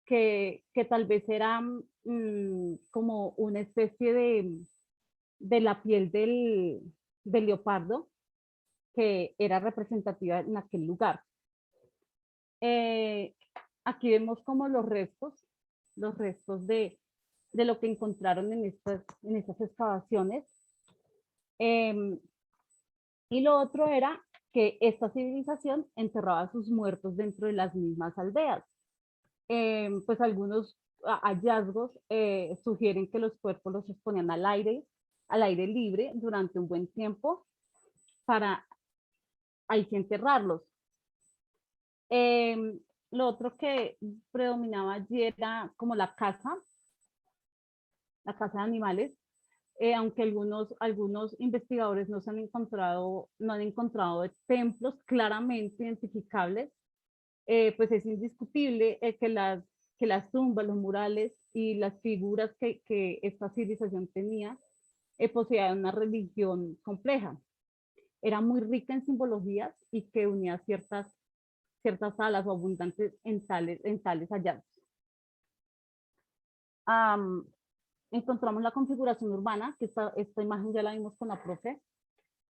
que tal vez era como una especie de la piel del leopardo que era representativa en aquel lugar. Aquí vemos como los restos de lo que encontraron en estas excavaciones. Y lo otro era que esta civilización enterraba a sus muertos dentro de las mismas aldeas. Pues algunos hallazgos sugieren que los cuerpos los exponían al aire libre durante un buen tiempo para ahí sí enterrarlos. Lo otro que predominaba allí era como la caza de animales, aunque algunos investigadores no han encontrado templos claramente identificables, pues es indiscutible que las tumbas, los murales y las figuras que esta civilización tenía poseían una religión compleja. Era muy rica en simbologías y que unía ciertas salas o abundantes en tales hallazgos. encontramos la configuración urbana, que esta imagen ya la vimos con la profe.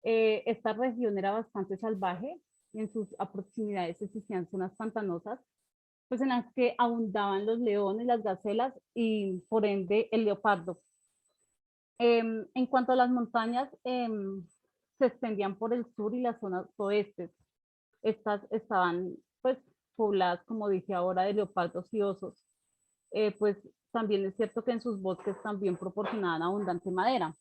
Esta región era bastante salvaje y en sus proximidades existían zonas pantanosas, pues en las que abundaban los leones, las gacelas y por ende el leopardo. En cuanto a las montañas, se extendían por el sur y las zonas oestes. Estas estaban pues pobladas, como dije ahora, de leopardos y osos. Pues también es cierto que en sus bosques también proporcionaban abundante madera.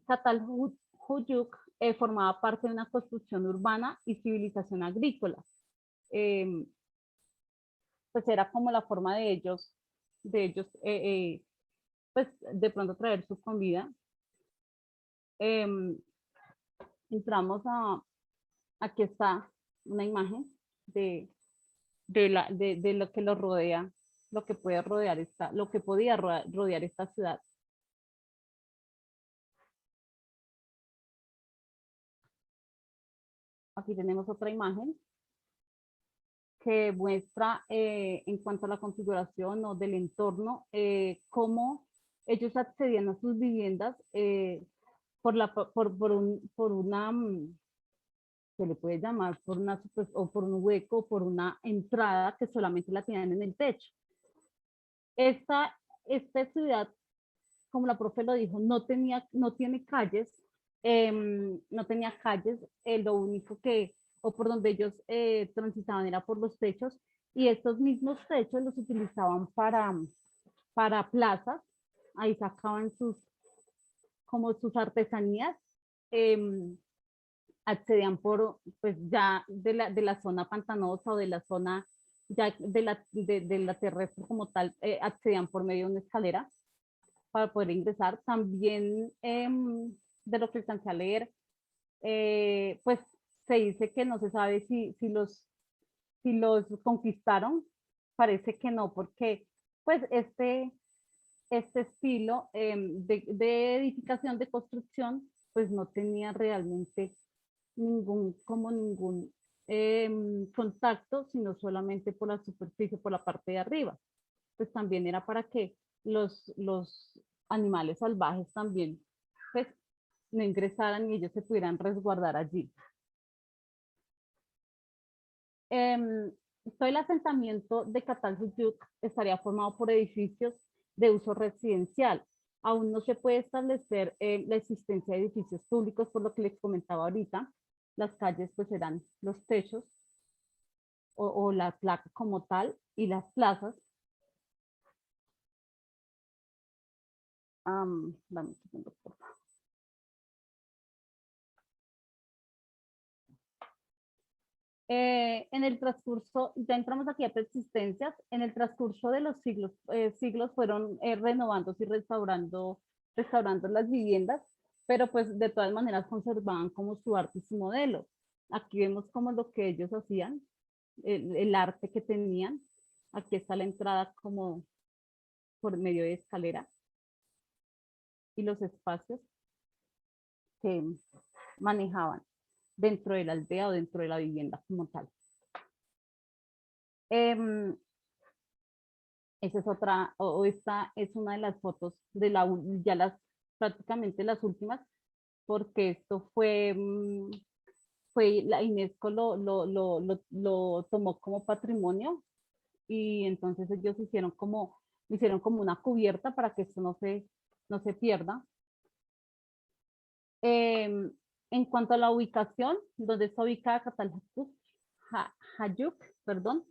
Catalhuyuk formaba parte de una construcción urbana y civilización agrícola. Pues era como la forma de ellos pues de pronto traer su comida. Entramos aquí está una imagen de lo que lo rodea, lo que puede rodear lo que podía rodear esta ciudad. Aquí tenemos otra imagen que muestra en cuanto a la configuración o del entorno, cómo ellos accedían a sus viviendas por una, se le puede llamar, o por un hueco, por una entrada que solamente la tenían en el techo. Esta ciudad, como la profe lo dijo, no tiene calles, no tenía calles, lo único que, o por donde ellos transitaban era por los techos, y estos mismos techos los utilizaban para plazas, ahí sacaban como sus artesanías, accedían por, pues ya de la zona pantanosa o de la zona ya de la terrestre como tal, accedían por medio de una escalera para poder ingresar. También de lo que alcancé a leer, pues se dice que no se sabe si los conquistaron, parece que no, porque pues este estilo de edificación, de construcción, pues no tenía realmente ningún contacto, sino solamente por la superficie, por la parte de arriba. Pues también era para que los animales salvajes también pues no ingresaran y ellos se pudieran resguardar allí. Todo el asentamiento de Catalhuyuk estaría formado por edificios de uso residencial. Aún no se puede establecer la existencia de edificios públicos, por lo que les comentaba ahorita. Las calles pues eran los techos o la placa como tal, y las plazas. Dame un segundo, por favor. En el transcurso, ya entramos aquí a persistencias, en el transcurso de los siglos fueron renovándose y restaurando las viviendas, pero pues de todas maneras conservaban como su arte y su modelo. Aquí vemos como lo que ellos hacían, el arte que tenían. Aquí está la entrada como por medio de escalera y los espacios que manejaban dentro de la aldea o dentro de la vivienda como tal. Esa es otra, o esta es una de las fotos de prácticamente las últimas, porque esto fue la UNESCO lo tomó como patrimonio, y entonces ellos hicieron como una cubierta para que esto no se pierda. En cuanto a la ubicación, donde está ubicada Catalhuyuk, perdón,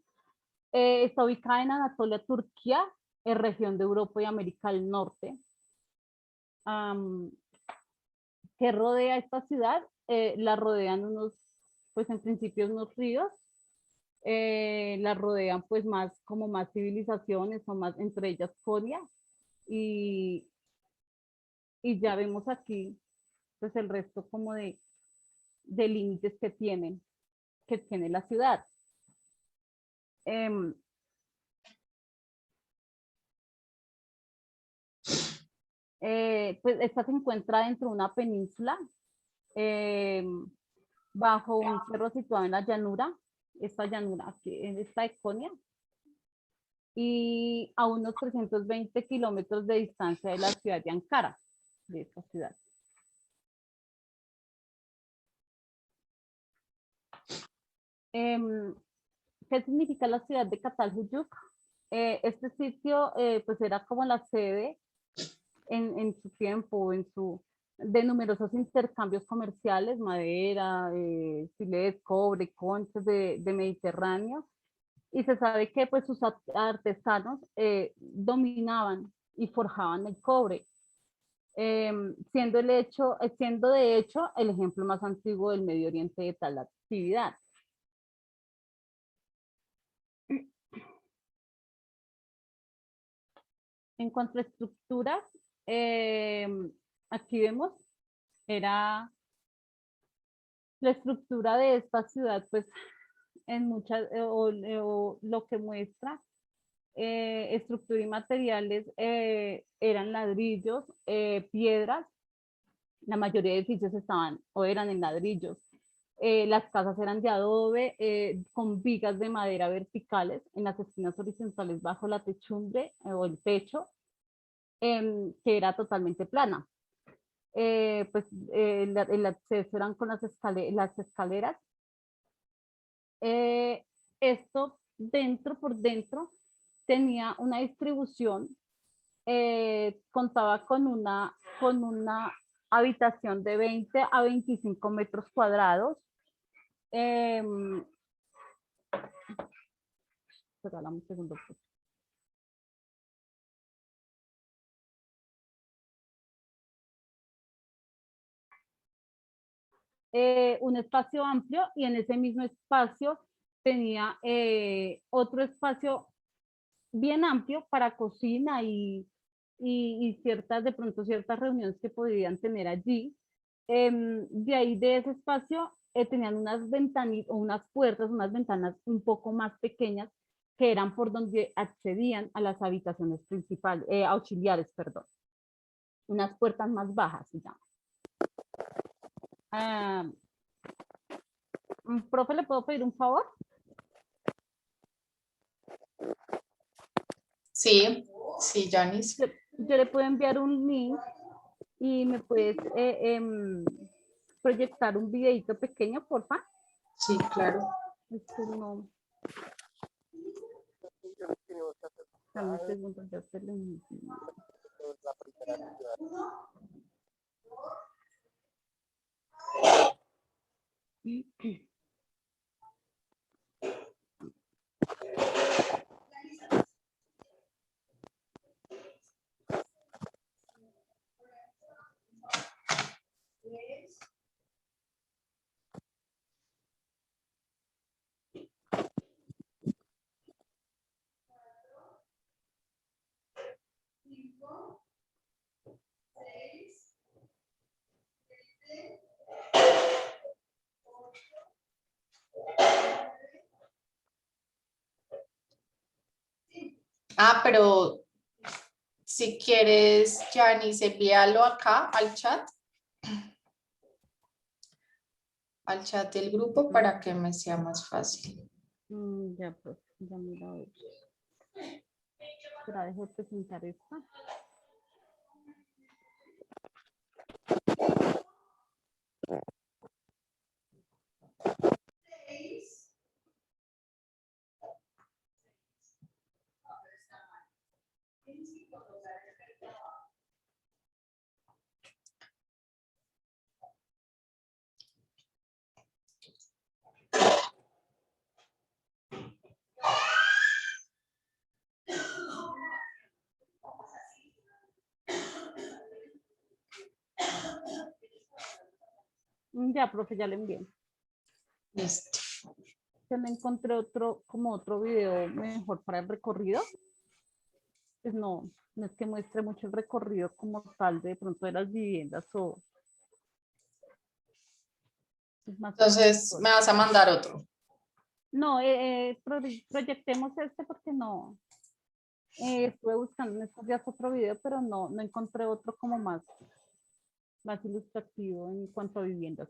está ubicada en Anatolia, Turquía, en región de Europa y América del Norte. ¿Qué rodea esta ciudad? La rodean pues en principio unos ríos, la rodean pues más civilizaciones, o más, entre ellas Konya, y ya vemos aquí pues el resto como de límites que tiene la ciudad. Pues esta se encuentra dentro de una península, bajo un cerro situado en la llanura, esta llanura aquí, esta de Konya, y a unos 320 kilómetros de distancia de la ciudad de Ankara, de esta ciudad. ¿Qué significa la ciudad de Catalhuyuk? Este sitio pues era como la sede en su tiempo, de numerosos intercambios comerciales, madera, filet, cobre, conchas de Mediterráneo, y se sabe que pues sus artesanos dominaban y forjaban el cobre, siendo de hecho el ejemplo más antiguo del Medio Oriente de tal actividad. En cuanto a estructuras, aquí vemos, era la estructura de esta ciudad, pues en muchas, o lo que muestra, estructura y materiales eran ladrillos, piedras, la mayoría de edificios estaban o eran en ladrillos. Las casas eran de adobe con vigas de madera verticales en las esquinas horizontales bajo la techumbre o el techo, que era totalmente plana. Pues el acceso eran con las escaleras. Esto por dentro tenía una distribución, contaba con una habitación de 20 a 25 metros cuadrados. Regálame un segundo. Un espacio amplio, y en ese mismo espacio tenía otro espacio bien amplio para cocina y de pronto ciertas reuniones que podrían tener allí. De ahí de ese espacio tenían unas ventanitas o unas puertas, unas ventanas un poco más pequeñas que eran por donde accedían a las habitaciones principales, auxiliares, perdón. Unas puertas más bajas, digamos. Profe, ¿le puedo pedir un favor? Sí, sí, Janice. Yo le puedo enviar un link y me puedes proyectar un videito pequeño, porfa. Sí, claro. No. Dame un segundo, ya te lo envío. Pero si quieres, Janice, envíalo acá al chat del grupo para que me sea más fácil. Ya, pues, ya mira. Espera, dejo de presentar esta. Ya, profe, ya le envié. Listo. Ya me encontré otro video mejor para el recorrido. Pues no es que muestre mucho el recorrido como tal de pronto de las viviendas o... Entonces, me vas a mandar otro. No, proyectemos este porque no. Estuve buscando en estos días otro video, pero no encontré otro como más ilustrativo en cuanto a viviendas.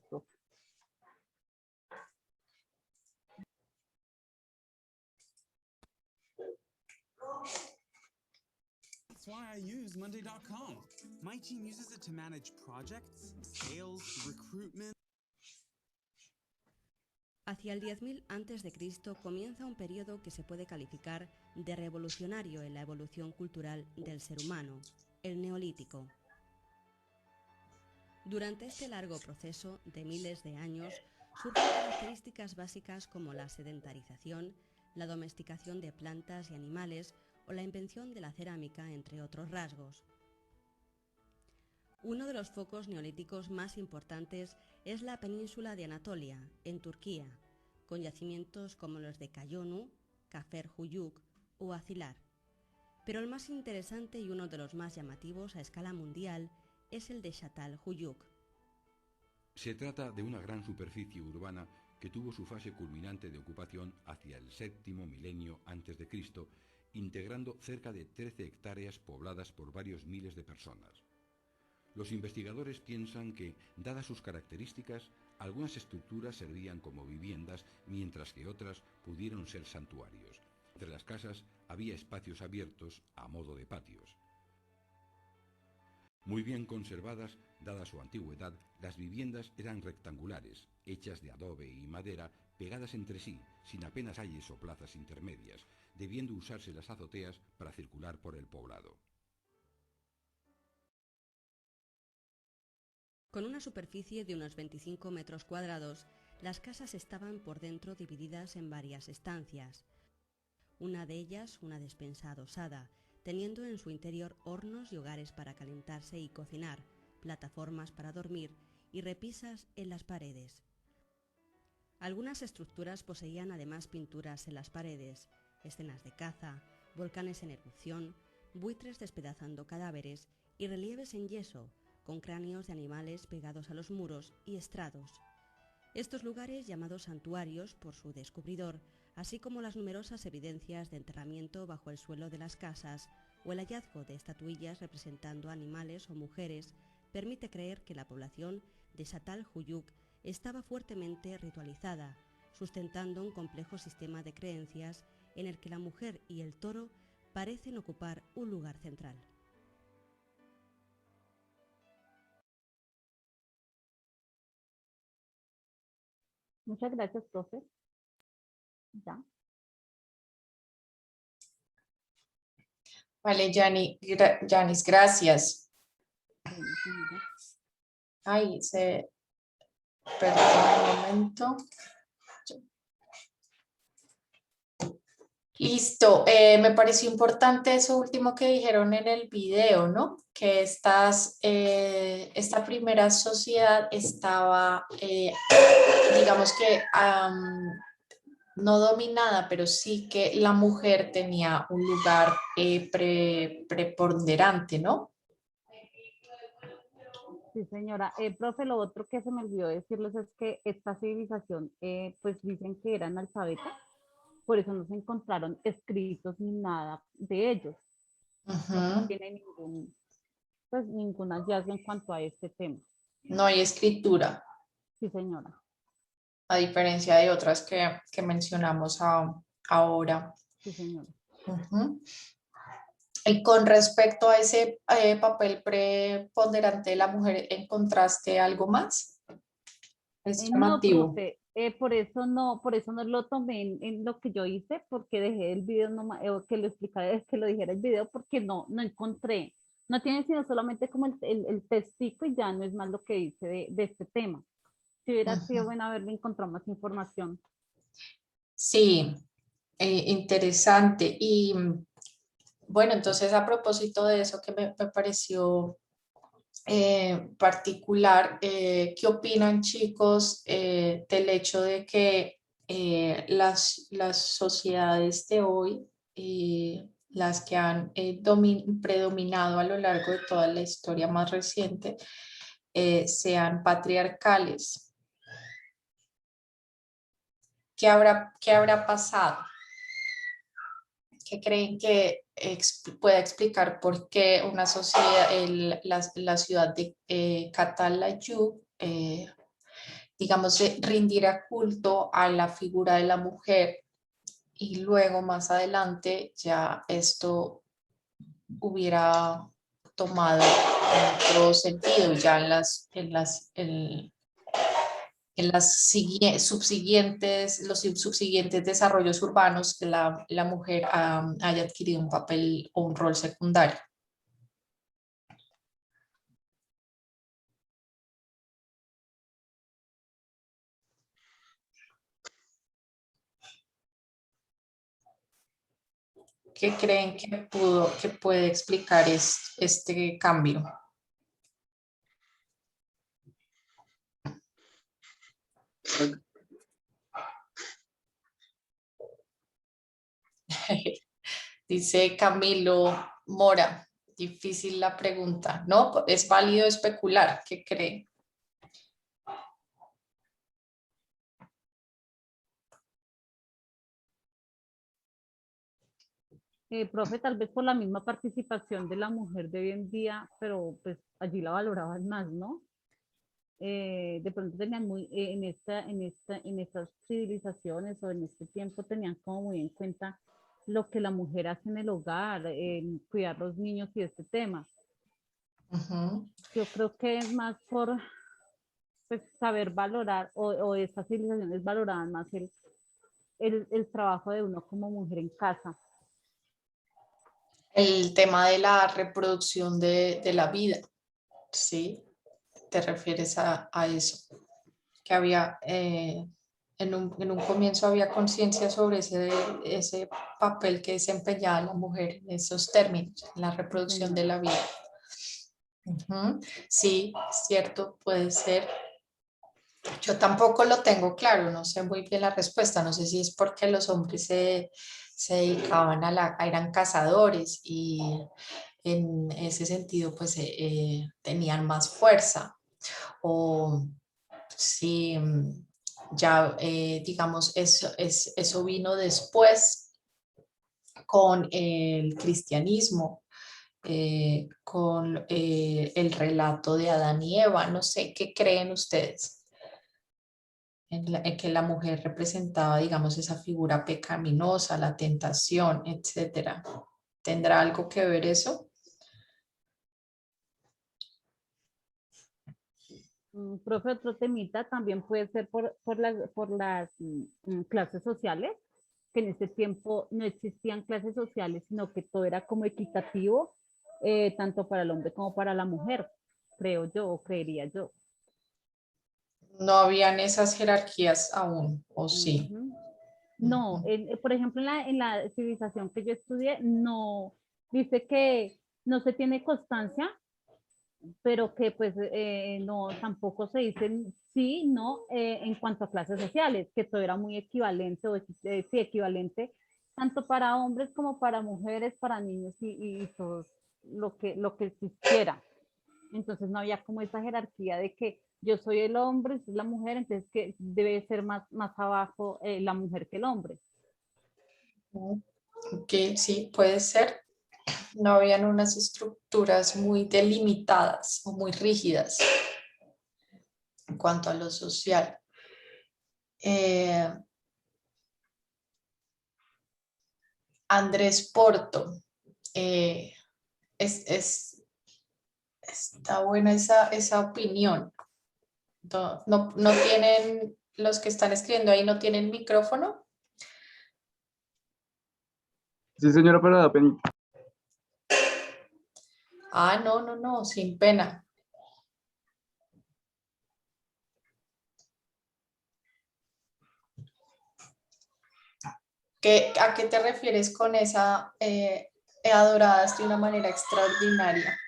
That's why I use Monday.com. My team uses it to manage projects, sales, recruitment. Hacia el 10.000 a.C. comienza un periodo que se puede calificar de revolucionario en la evolución cultural del ser humano, el Neolítico. Durante este largo proceso de miles de años surgen características básicas como la sedentarización, la domesticación de plantas y animales o la invención de la cerámica, entre otros rasgos. Uno de los focos neolíticos más importantes es la península de Anatolia, en Turquía, con yacimientos como los de Kayonu, Kafer-Huyuk o Azilar. Pero el más interesante y uno de los más llamativos a escala mundial es el de Çatalhöyük. Se trata de una gran superficie urbana que tuvo su fase culminante de ocupación hacia el séptimo milenio a.C., integrando cerca de 13 hectáreas pobladas por varios miles de personas. Los investigadores piensan que, dadas sus características, algunas estructuras servían como viviendas, mientras que otras pudieron ser santuarios. Entre las casas había espacios abiertos a modo de patios. Muy bien conservadas, dada su antigüedad, las viviendas eran rectangulares, hechas de adobe y madera, pegadas entre sí, sin apenas calles o plazas intermedias, debiendo usarse las azoteas para circular por el poblado. Con una superficie de unos 25 metros cuadrados, las casas estaban por dentro divididas en varias estancias. Una de ellas, una despensa adosada, teniendo en su interior hornos y hogares para calentarse y cocinar, plataformas para dormir y repisas en las paredes. Algunas estructuras poseían además pinturas en las paredes, escenas de caza, volcanes en erupción, buitres despedazando cadáveres y relieves en yeso, con cráneos de animales pegados a los muros y estrados. Estos lugares, llamados santuarios por su descubridor, así como las numerosas evidencias de enterramiento bajo el suelo de las casas o el hallazgo de estatuillas representando animales o mujeres, permite creer que la población de Çatalhöyük estaba fuertemente ritualizada, sustentando un complejo sistema de creencias en el que la mujer y el toro parecen ocupar un lugar central. Muchas gracias, profe. Ya. Vale, Yanis, gracias. Ay, perdón un momento. Listo, me pareció importante eso último que dijeron en el video, ¿no? Que esta primera sociedad estaba, digamos que no dominada, pero sí que la mujer tenía un lugar preponderante, ¿no? Sí, señora. Profe, lo otro que se me olvidó decirles es que esta civilización, pues dicen que era analfabeta, por eso no se encontraron escritos ni nada de ellos. No tiene ningún hallazgo en cuanto a este tema. No hay escritura. Sí, señora. A diferencia de otras que mencionamos ahora. Sí, señora. Y con respecto a ese papel preponderante de la mujer, ¿encontraste algo más? Es llamativo. No, profe, por eso no lo tomé en lo que yo hice, porque dejé el video, que lo explicara, que lo dijera el video, porque no encontré. No tiene sino solamente como el textico y ya no es más lo que dice de este tema. Si hubiera sido bueno haberle encontrado más información. Sí, interesante. Y bueno, entonces a propósito de eso que me pareció particular, ¿qué opinan, chicos, del hecho de que las sociedades de hoy, las que han predominado a lo largo de toda la historia más reciente, sean patriarcales? ¿Qué habrá pasado? ¿Qué creen que pueda explicar por qué una sociedad, la ciudad de Çatalhöyük, digamos, rindirá culto a la figura de la mujer y luego más adelante ya esto hubiera tomado otro sentido ya subsiguientes, los subsiguientes desarrollos urbanos, que la mujer haya adquirido un papel o un rol secundario. ¿Qué creen que puede explicar este cambio? Dice Camilo Mora, difícil la pregunta, ¿no? Es válido especular, ¿qué creen? Profe, tal vez por la misma participación de la mujer de hoy en día, pero pues allí la valoraban más, ¿no? De pronto tenían muy, en estas civilizaciones o en este tiempo tenían como muy en cuenta lo que la mujer hace en el hogar, en cuidar los niños y este tema. Yo creo que es más por pues, saber valorar o estas civilizaciones valoraban más el trabajo de uno como mujer en casa. El tema de la reproducción de la vida, ¿sí? ¿Te refieres a eso? Que había, en un comienzo había conciencia sobre ese papel que desempeñaba la mujer en esos términos, en la reproducción de la vida. Sí, cierto, puede ser. Yo tampoco lo tengo claro, no sé muy bien la respuesta, no sé si es porque los hombres se dedicaban eran cazadores y en ese sentido pues tenían más fuerza o si ya digamos eso vino después con el cristianismo, con el relato de Adán y Eva, no sé, ¿qué creen ustedes? En que la mujer representaba, digamos, esa figura pecaminosa, la tentación, etcétera. ¿Tendrá algo que ver eso? Profe, otro temita también puede ser por las clases sociales, que en ese tiempo no existían clases sociales, sino que todo era como equitativo, tanto para el hombre como para la mujer, creo yo, o creería yo. No habían esas jerarquías aún, ¿o sí? No, por ejemplo, en la civilización que yo estudié, no, dice que no se tiene constancia, pero que pues no, tampoco se dicen sí, no, en cuanto a clases sociales, que todo era muy equivalente, o sí, equivalente, tanto para hombres como para mujeres, para niños y todo lo que existiera. Entonces no había como esa jerarquía de que yo soy el hombre, soy la mujer, entonces que debe ser más abajo la mujer que el hombre. Ok, sí, puede ser. No habían unas estructuras muy delimitadas o muy rígidas en cuanto a lo social. Andrés Porto, eh, está buena esa opinión. No tienen, los que están escribiendo ahí no tienen micrófono. Sí, señora, pero da penita. Ah, no, sin pena. ¿A qué te refieres con esa adoradas de una manera extraordinaria?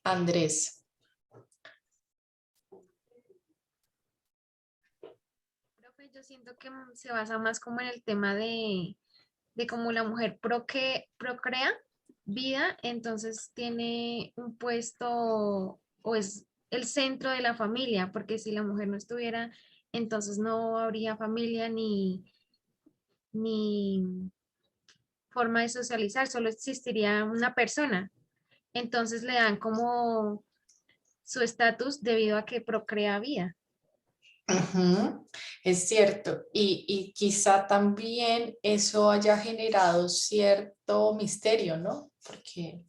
Andrés. Profe, yo siento que se basa más como en el tema de cómo la mujer procrea vida, entonces tiene un puesto o es el centro de la familia, porque si la mujer no estuviera, entonces no habría familia ni forma de socializar, solo existiría una persona. Entonces le dan como su estatus debido a que procrea vida. Ujú, es cierto, y quizá también eso haya generado cierto misterio, ¿no? Porque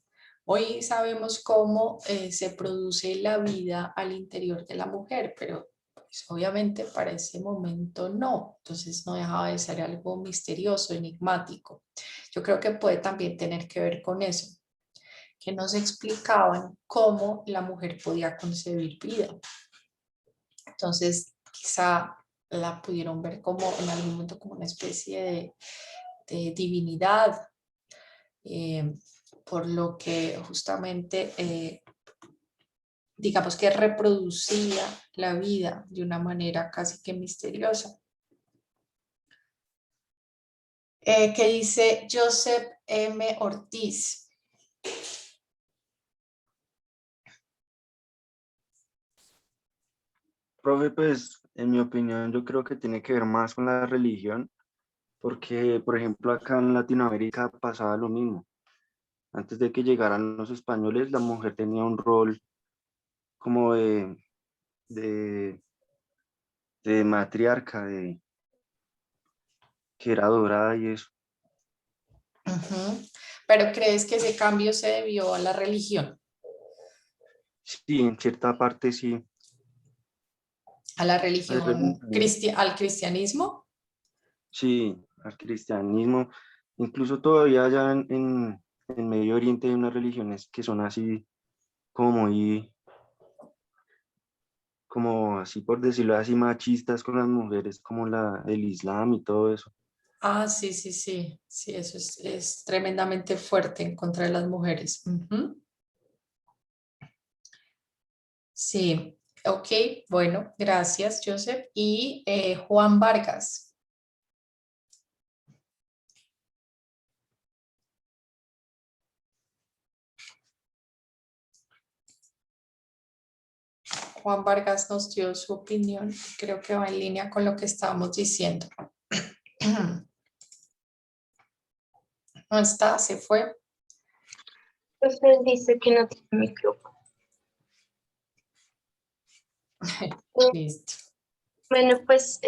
hoy sabemos cómo se produce la vida al interior de la mujer, pero pues, obviamente para ese momento no, entonces no dejaba de ser algo misterioso, enigmático. Yo creo que puede también tener que ver con eso, que nos explicaban cómo la mujer podía concebir vida. Entonces, quizá la pudieron ver como en algún momento como una especie de divinidad, eh, por lo que justamente, digamos que reproducía la vida de una manera casi que misteriosa. ¿Qué dice Joseph M. Ortiz? Profe, pues en mi opinión yo creo que tiene que ver más con la religión, porque por ejemplo acá en Latinoamérica pasaba lo mismo. Antes de que llegaran los españoles, la mujer tenía un rol como de, de matriarca, que era adorada y eso. Ujú. Pero ¿crees que ese cambio se debió a la religión? Sí, en cierta parte sí. ¿A la Hay religión, religiones, al cristianismo? sí, al cristianismo, incluso todavía allá en Medio Oriente hay unas religiones que son así como muy, como así por decirlo así, machistas con las mujeres, como el Islam y todo eso. Ah, sí, sí, sí, sí, eso es tremendamente fuerte en contra de las mujeres. Ujú. Sí, ok, bueno, gracias, Joseph. Y Juan Vargas. Juan Vargas nos dio su opinión, creo que va en línea con lo que estábamos diciendo. No está, se fue. Pues él dice que no tiene micrófono. Listo. Bueno, pues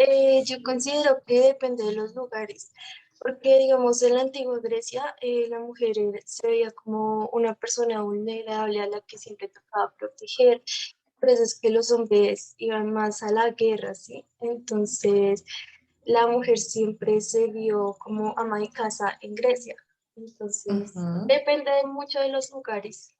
yo considero que depende de los lugares, porque digamos en la antigua Grecia la mujer se veía como una persona vulnerable a la que siempre tocaba proteger, por eso es que los hombres iban más a la guerra, ¿sí? Entonces la mujer siempre se vio como ama de casa en Grecia, entonces Ujú. depende mucho de los lugares.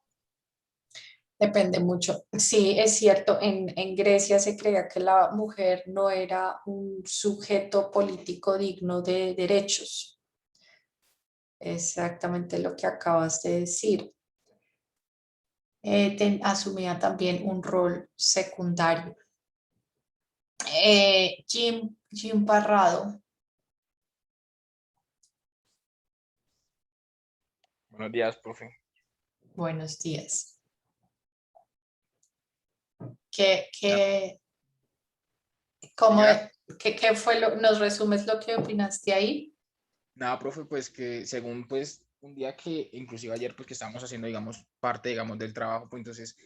Depende mucho. Sí, es cierto, en Grecia se creía que la mujer no era un sujeto político digno de derechos. Exactamente lo que acabas de decir. Asumía también un rol secundario. Jim Parrado, Buenos días, profe. buenos días. ¿Qué, Ya. qué, cómo, Señora, qué fue nos resumes lo que opinaste ahí? nada, profe, pues que según pues un día que inclusive ayer pues que estábamos haciendo digamos parte digamos del trabajo, pues entonces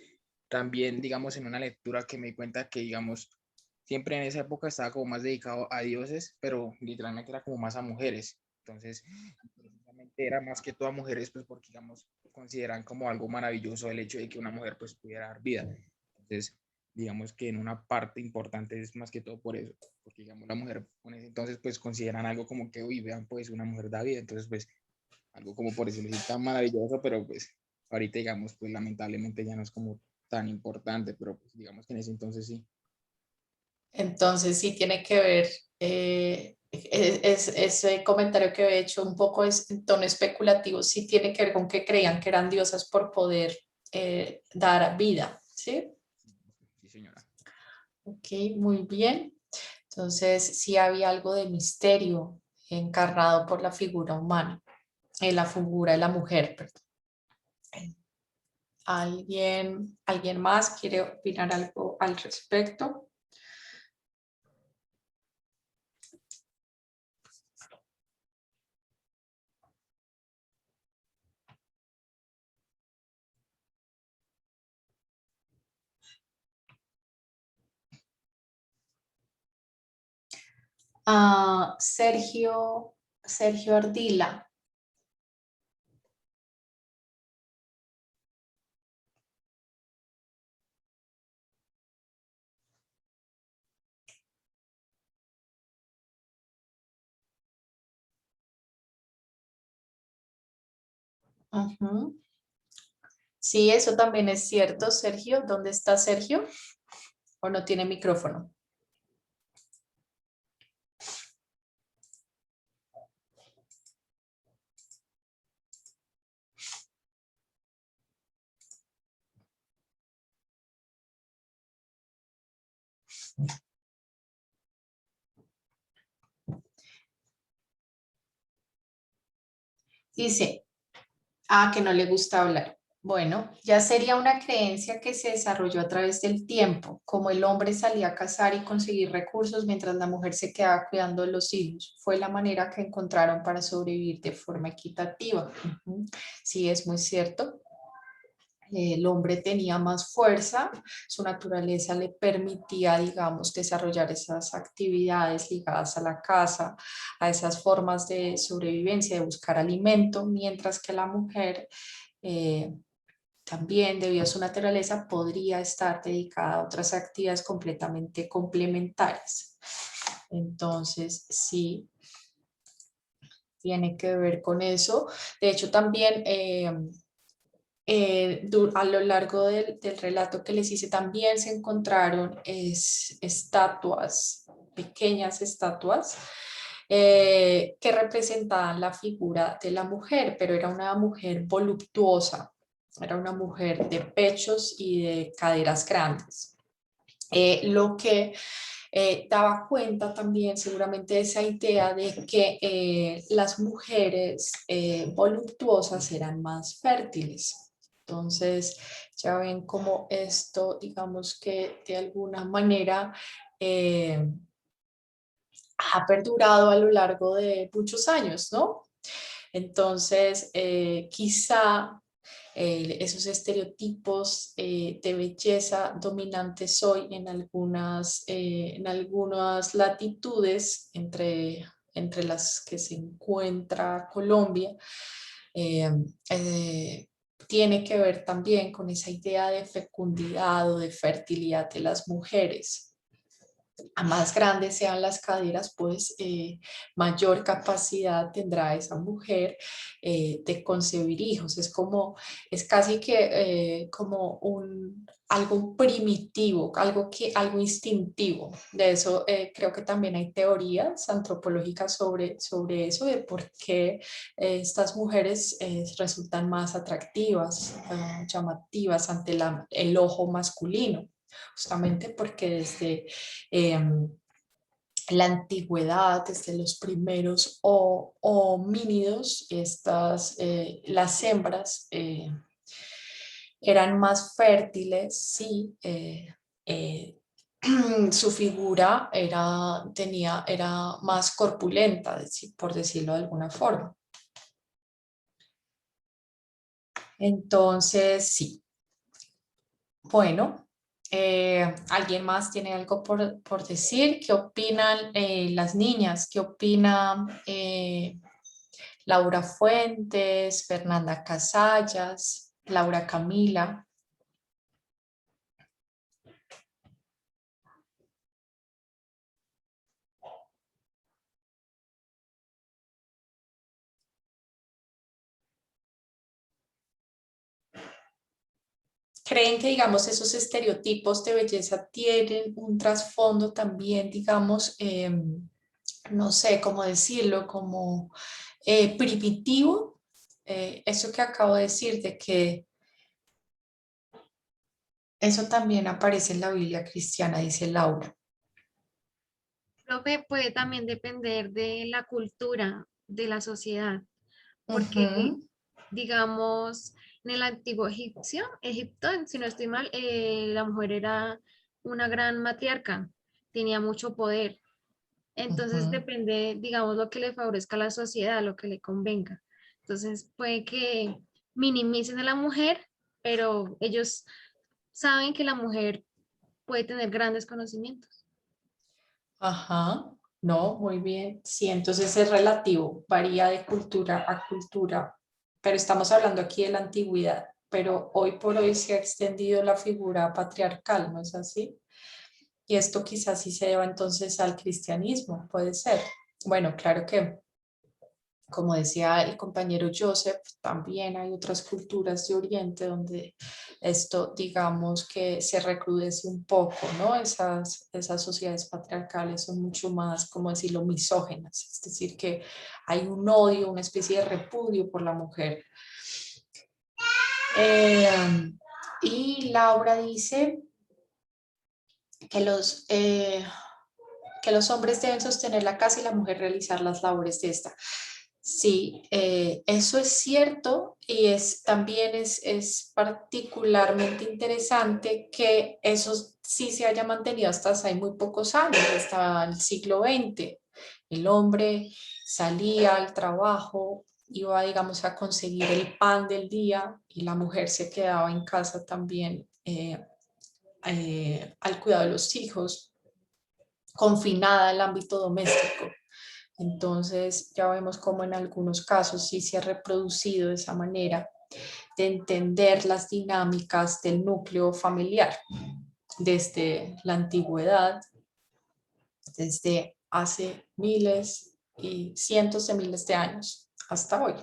también digamos en una lectura que me di cuenta que digamos siempre en esa época estaba como más dedicado a dioses, pero literalmente era como más a mujeres. Entonces, precisamente era más que todo a mujeres pues porque digamos consideran como algo maravilloso el hecho de que una mujer pues pudiera dar vida. Entonces, digamos que en una parte importante es más que todo por eso, porque digamos la mujer en ese entonces pues consideran algo como que, uy, vean pues una mujer da vida, entonces pues algo como por decirlo así tan maravilloso, pero pues ahorita digamos pues lamentablemente ya no es como tan importante, pero pues digamos que en ese entonces sí. Entonces sí tiene que ver, ese comentario que he hecho un poco es en tono especulativo, sí tiene que ver con que creían que eran diosas por poder dar vida, ¿sí? Sí, señora. Ok, muy bien. Entonces sí había algo de misterio encarnado por la figura humana, la figura de la mujer, perdón. ¿Alguien más quiere opinar algo al respecto? Sergio Ardila. Ujú. Sí, eso también es cierto, Sergio. ¿Dónde está Sergio? ¿O no tiene micrófono? Dice, que no le gusta hablar. Bueno, ya sería una creencia que se desarrolló a través del tiempo, como el hombre salía a cazar y conseguir recursos mientras la mujer se quedaba cuidando de los hijos. Fue la manera que encontraron para sobrevivir de forma equitativa. Ujú. Sí, es muy cierto. El hombre tenía más fuerza, su naturaleza le permitía, digamos, desarrollar esas actividades ligadas a la caza, a esas formas de sobrevivencia, de buscar alimento, mientras que la mujer también, debido a su naturaleza, podría estar dedicada a otras actividades completamente complementarias. Entonces, sí, tiene que ver con eso. De hecho, también a lo largo del relato que les hice, también se encontraron estatuas, pequeñas estatuas, que representaban la figura de la mujer, pero era una mujer voluptuosa, era una mujer de pechos y de caderas grandes. Lo que daba cuenta también seguramente de esa idea de que las mujeres voluptuosas eran más fértiles. Entonces, ya ven cómo esto, digamos que de alguna manera ha perdurado a lo largo de muchos años, ¿no? Entonces, quizá esos estereotipos de belleza dominantes hoy en algunas latitudes entre las que se encuentra Colombia, eh, eh, tiene que ver también con esa idea de fecundidad o de fertilidad de las mujeres. A más grandes sean las caderas, pues mayor capacidad tendrá esa mujer de concebir hijos. Es casi que como algo primitivo, algo instintivo. De eso creo que también hay teorías antropológicas sobre eso, de por qué estas mujeres resultan más atractivas, llamativas ante el ojo masculino, justamente porque desde la antigüedad, desde los primeros homínidos, las hembras eran más fértiles, sí, su figura era más corpulenta, por decirlo de alguna forma. Entonces, sí. Bueno, ¿alguien más tiene algo por decir? ¿Qué opinan las niñas? ¿Qué opina Laura Fuentes, Fernanda Casallas, Laura Camila? ¿Creen que, digamos, esos estereotipos de belleza tienen un trasfondo también, digamos, no sé cómo decirlo, como primitivo? Eso que acabo de decir, de que eso también aparece en la Biblia cristiana, dice Laura. Creo que puede también depender de la cultura de la sociedad, porque Ujú. digamos, en el antiguo Egipto, si no estoy mal, la mujer era una gran matriarca, tenía mucho poder. Entonces Ujú. depende, digamos, lo que le favorezca a la sociedad, lo que le convenga. Entonces puede que minimicen a la mujer, pero ellos saben que la mujer puede tener grandes conocimientos. Ajá. No, muy bien. Sí, entonces es relativo, varía de cultura a cultura, pero estamos hablando aquí de la antigüedad, pero hoy por hoy se ha extendido la figura patriarcal, ¿no es así? Y esto quizás sí se deba entonces al cristianismo, puede ser. Bueno, claro que, como decía el compañero Joseph, también hay otras culturas de Oriente donde esto, digamos que se recrudece un poco, ¿no? Esas sociedades patriarcales son mucho más, como decirlo, misógenas, es decir, que hay un odio, una especie de repudio por la mujer. Y Laura dice que los hombres deben sostener la casa y la mujer realizar las labores de esta. Sí, eso es cierto y también es particularmente interesante que eso sí se haya mantenido hasta hace muy pocos años, hasta el siglo XX. El hombre salía al trabajo, iba, digamos, a conseguir el pan del día y la mujer se quedaba en casa también al cuidado de los hijos, confinada al ámbito doméstico. Entonces ya vemos cómo en algunos casos sí se ha reproducido esa manera de entender las dinámicas del núcleo familiar desde la antigüedad, desde hace miles y cientos de miles de años hasta hoy.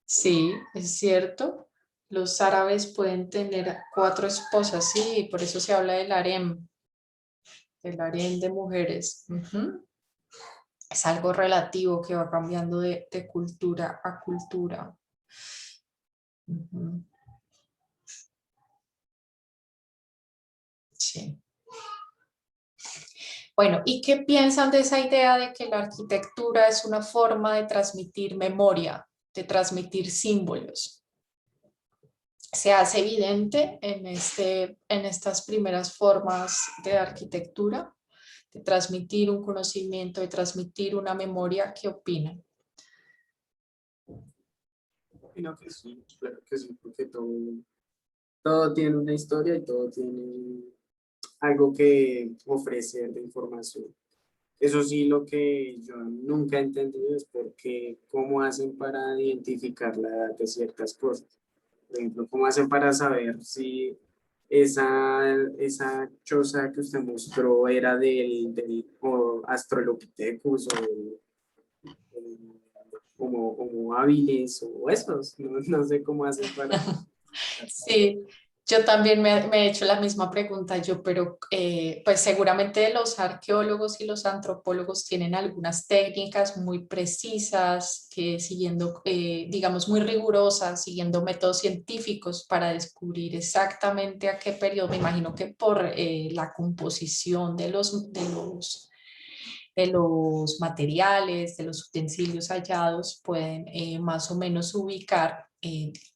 Sí, es cierto. Los árabes pueden tener 4 esposas, sí, por eso se habla del harem de mujeres. Es algo relativo que va cambiando de cultura a cultura. Sí. Bueno, ¿y qué piensan de esa idea de que la arquitectura es una forma de transmitir memoria, de transmitir símbolos? Se hace evidente en estas primeras formas de arquitectura, de transmitir un conocimiento, de transmitir una memoria. ¿Qué opinan? Opino que sí, claro que sí, porque todo tiene una historia y todo tiene algo que ofrecer de información. Eso sí, lo que yo nunca he entendido es porque cómo hacen para identificar la edad de ciertas cosas. Por ejemplo, cómo hacen para saber si esa choza que usted mostró era del Australopithecus o Homo habilis o esos. No, no sé cómo hacen para... Sí, yo también me he hecho la misma pregunta, pero pues seguramente los arqueólogos y los antropólogos tienen algunas técnicas muy precisas que siguiendo, digamos, muy rigurosas, siguiendo métodos científicos para descubrir exactamente a qué periodo, me imagino que por la composición de los materiales, de los utensilios hallados, pueden más o menos ubicar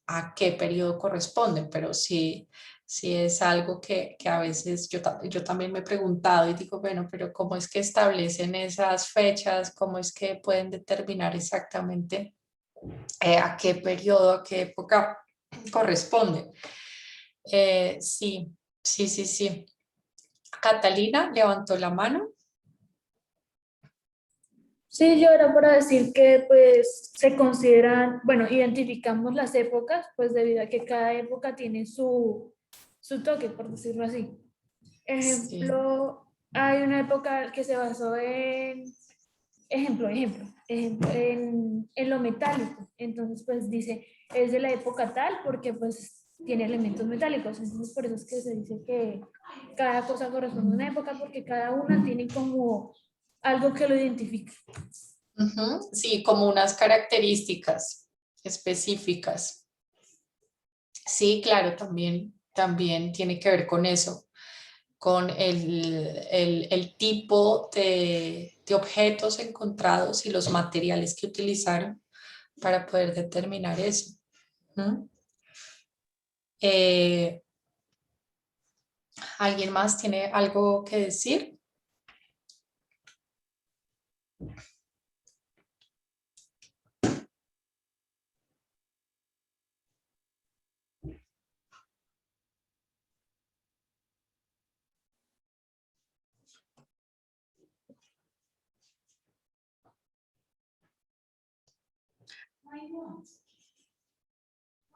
a qué periodo corresponden, pero sí, sí es algo que a veces yo también me he preguntado y digo, bueno, pero ¿cómo es que establecen esas fechas? ¿Cómo es que pueden determinar exactamente a qué periodo, a qué época corresponde? Sí, sí, sí, sí. Catalina levantó la mano. Sí, yo era para decir que pues se consideran, bueno, identificamos las épocas, pues debido a que cada época tiene su toque, por decirlo así. Sí. Ejemplo, hay una época que se basó en lo metálico. Entonces, pues dice, es de la época tal porque pues tiene elementos metálicos. Entonces, por eso es que se dice que cada cosa corresponde a una época porque cada una tiene como algo que lo identifica. Sí, como unas características específicas. Sí, claro, también tiene que ver con eso, con el tipo de objetos encontrados y los materiales que utilizaron para poder determinar eso. Eh, ¿Alguien más tiene algo que decir?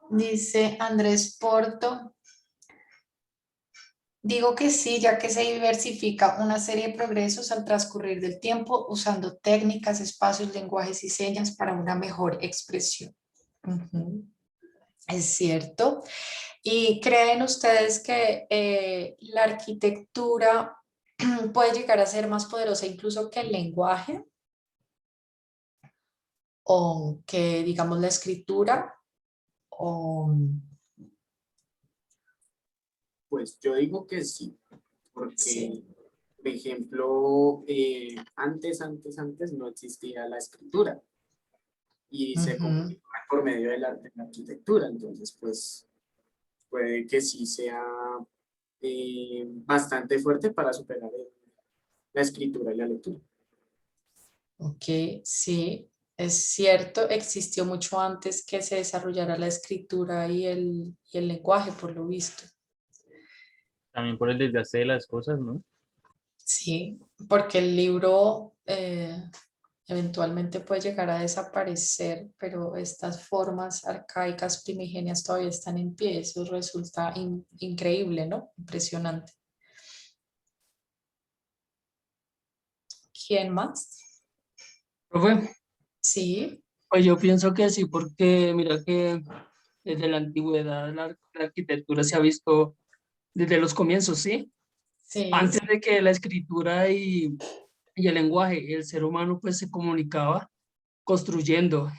Dice Andrés Porto. Digo que sí, ya que se diversifica una serie de progresos al transcurrir del tiempo usando técnicas, espacios, lenguajes y señas para una mejor expresión. Ujú. Es cierto. ¿Y creen ustedes que la arquitectura puede llegar a ser más poderosa incluso que el lenguaje? ¿O que, digamos, la escritura? ¿O Pues yo digo que sí, porque, sí? por ejemplo, antes no existía la escritura y se Ujú. comunicaba por medio de la arquitectura, entonces pues puede que sí sea bastante fuerte para superar la escritura y la lectura. Ok, sí, es cierto, existió mucho antes que se desarrollara la escritura y el lenguaje, por lo visto. También por el desgaste de las cosas, ¿no? Sí, porque el libro eventualmente puede llegar a desaparecer, pero estas formas arcaicas primigenias todavía están en pie. Eso resulta increíble, ¿no? Impresionante. ¿Quién más? Profe, Sí, pues yo pienso que sí, porque mira que desde la antigüedad la arquitectura se ha visto desde los comienzos, ¿sí? sí. Antes de que la escritura y el lenguaje, el ser humano pues se comunicaba construyendo,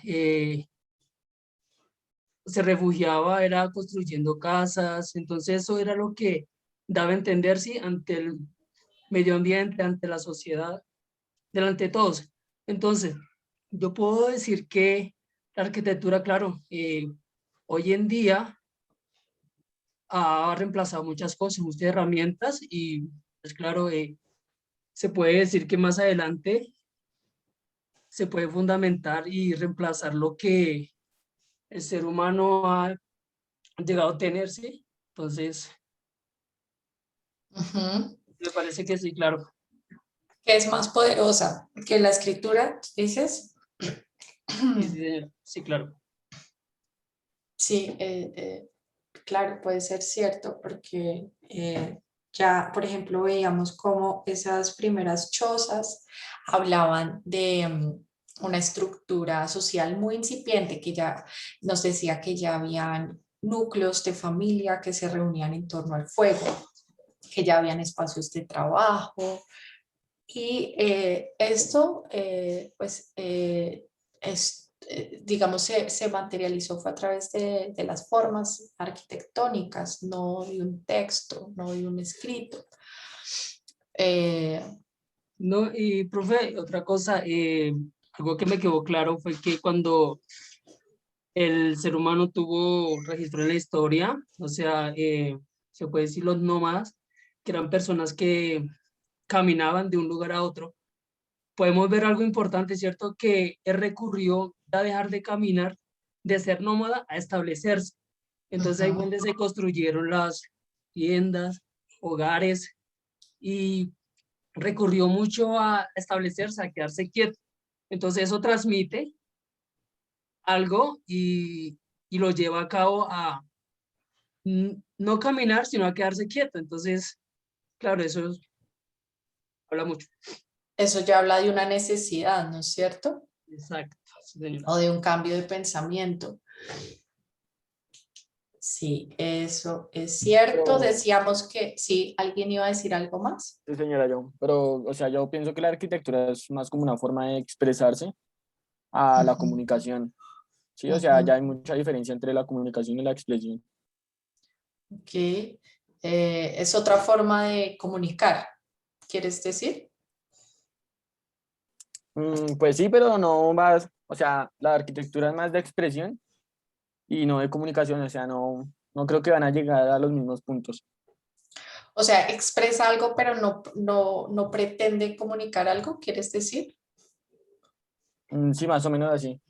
se refugiaba, era construyendo casas, entonces eso era lo que daba a entender, sí, ante el medio ambiente, ante la sociedad, delante de todos. Entonces, yo puedo decir que la arquitectura, claro, hoy en día ha reemplazado muchas cosas, muchas herramientas y, pues claro, se puede decir que más adelante se puede fundamentar y reemplazar lo que el ser humano ha llegado a tener, ¿sí? Entonces, Ujú. me parece que sí, claro. ¿Qué es más poderosa que la escritura, dices? Sí, sí, señor. Sí, claro. Sí, claro, puede ser cierto, porque ya, por ejemplo, veíamos cómo esas primeras chozas hablaban de una estructura social muy incipiente, que ya nos decía que ya habían núcleos de familia que se reunían en torno al fuego, que ya habían espacios de trabajo, y esto, pues, digamos, se materializó fue a través de las formas arquitectónicas, no de un texto, no de un escrito. Eh, No, y profe, otra cosa, algo que me quedó claro fue que cuando el ser humano tuvo registro en la historia, o sea, se puede decir los nómadas, que eran personas que caminaban de un lugar a otro, podemos ver algo importante, ¿cierto? Que él recurrió a dejar de caminar, de ser nómada, a establecerse. Entonces ahí fue ujú, donde se construyeron las tiendas, hogares, y recurrió mucho a establecerse, a quedarse quieto. Entonces eso transmite algo y lo lleva a cabo a no caminar, sino a quedarse quieto. Entonces, claro, eso habla mucho. eso ya habla de una necesidad, ¿no es cierto? Exacto, sí, señor. O de un cambio de pensamiento. Sí, eso es cierto. Pero, Decíamos que sí, alguien iba a decir algo más. sí, señora, pero, o sea, yo pienso que la arquitectura es más como una forma de expresarse a la Ujú, comunicación. Sí, o sea, ya ujú. hay mucha diferencia entre la comunicación y la expresión. Ok, es otra forma de comunicar, ¿quieres decir? Pues sí, pero no más, o sea, la arquitectura es más de expresión y no de comunicación, o sea, no creo que van a llegar a los mismos puntos. O sea, expresa algo, pero no pretende comunicar algo, ¿quieres decir? Sí, más o menos así.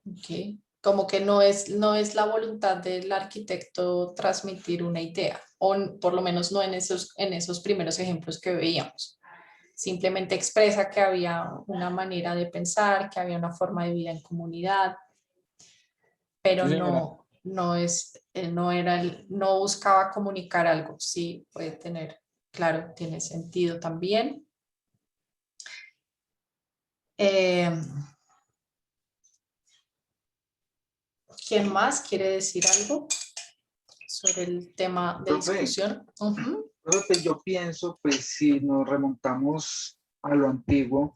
Ok, como que no es la voluntad del arquitecto transmitir una idea, o por lo menos no en esos primeros ejemplos que veíamos. Simplemente expresa que había una manera de pensar, que había una forma de vida en comunidad. pero Sí, señora. no buscaba comunicar algo. Sí, puede tener, claro, tiene sentido también. ¿Quién más quiere decir algo sobre el tema de Profe, discusión? Ujú. profe, pues yo pienso, pues si nos remontamos a lo antiguo,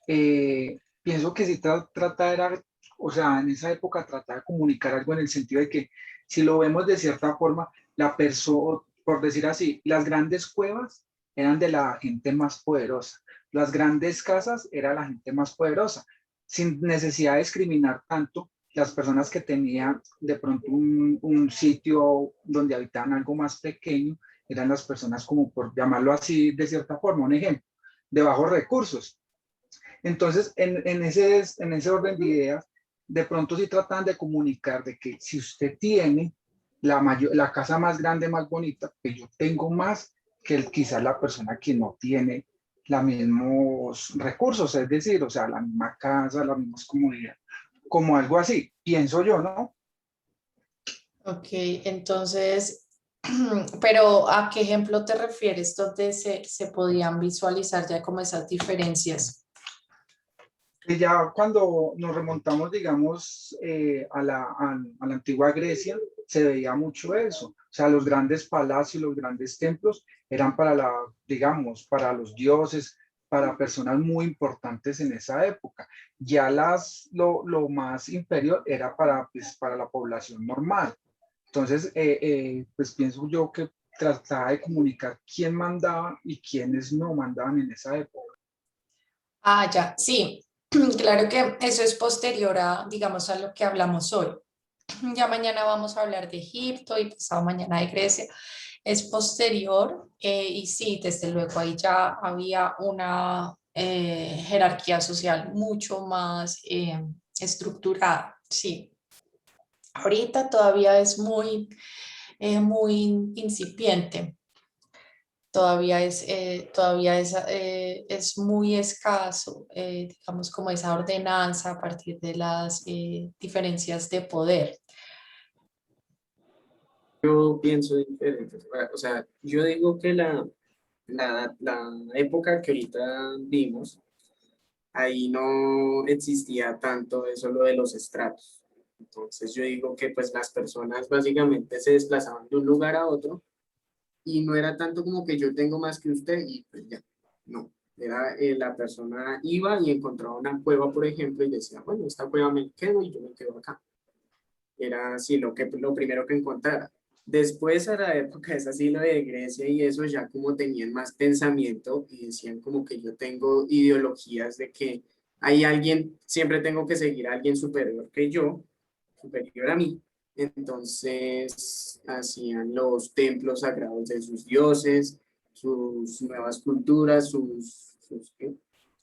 pienso que si trata era, o sea, en esa época trata de comunicar algo en el sentido de que si lo vemos de cierta forma, la persona, por decir así, las grandes cuevas eran de la gente más poderosa, las grandes casas era la gente más poderosa, sin necesidad de discriminar tanto las personas que tenían de pronto un sitio donde habitaban algo más pequeño, eran las personas como por llamarlo así de cierta forma, un ejemplo, de bajos recursos. Entonces, en ese orden de ideas, de pronto sí tratan de comunicar de que si usted tiene la casa más grande, más bonita, que yo tengo más que quizás la persona que no tiene los mismos recursos, es decir, o sea, la misma casa, las mismas comodidades, como algo así, pienso yo, ¿no? Ok, entonces, pero ¿a qué ejemplo te refieres donde se podían visualizar ya como esas diferencias? Y ya cuando nos remontamos, digamos, a la antigua Grecia, se veía mucho eso. O sea, los grandes palacios, los grandes templos eran para digamos, para los dioses, para personas muy importantes en esa época. Ya lo más inferior era pues, para la población normal. Entonces, pues pienso yo que trataba de comunicar quién mandaba y quiénes no mandaban en esa época. Ah, ya, sí, claro que eso es posterior a, digamos, a lo que hablamos hoy. Ya mañana vamos a hablar de Egipto y pasado mañana de Grecia. Es posterior y sí, desde luego ahí ya había una jerarquía social mucho más estructurada, sí. Ahorita todavía es muy incipiente. Es muy escaso, digamos, como esa ordenanza a partir de las diferencias de poder. Yo pienso diferente. O sea, yo digo que la época que ahorita vimos, ahí no existía tanto eso lo de los estratos. Entonces yo digo que pues las personas básicamente se desplazaban de un lugar a otro y no era tanto como que yo tengo más que usted y pues ya, no. Era la persona iba y encontraba una cueva, por ejemplo, y decía, bueno, esta cueva me quedo y yo me quedo acá. Era así lo primero que encontrara. Después, a la época, es así lo de Grecia y eso, ya como tenían más pensamiento y decían como que yo tengo ideologías de que hay alguien, siempre tengo que seguir a alguien superior que yo, superior a mí. Entonces, hacían los templos sagrados de sus dioses, sus nuevas culturas, ¿qué?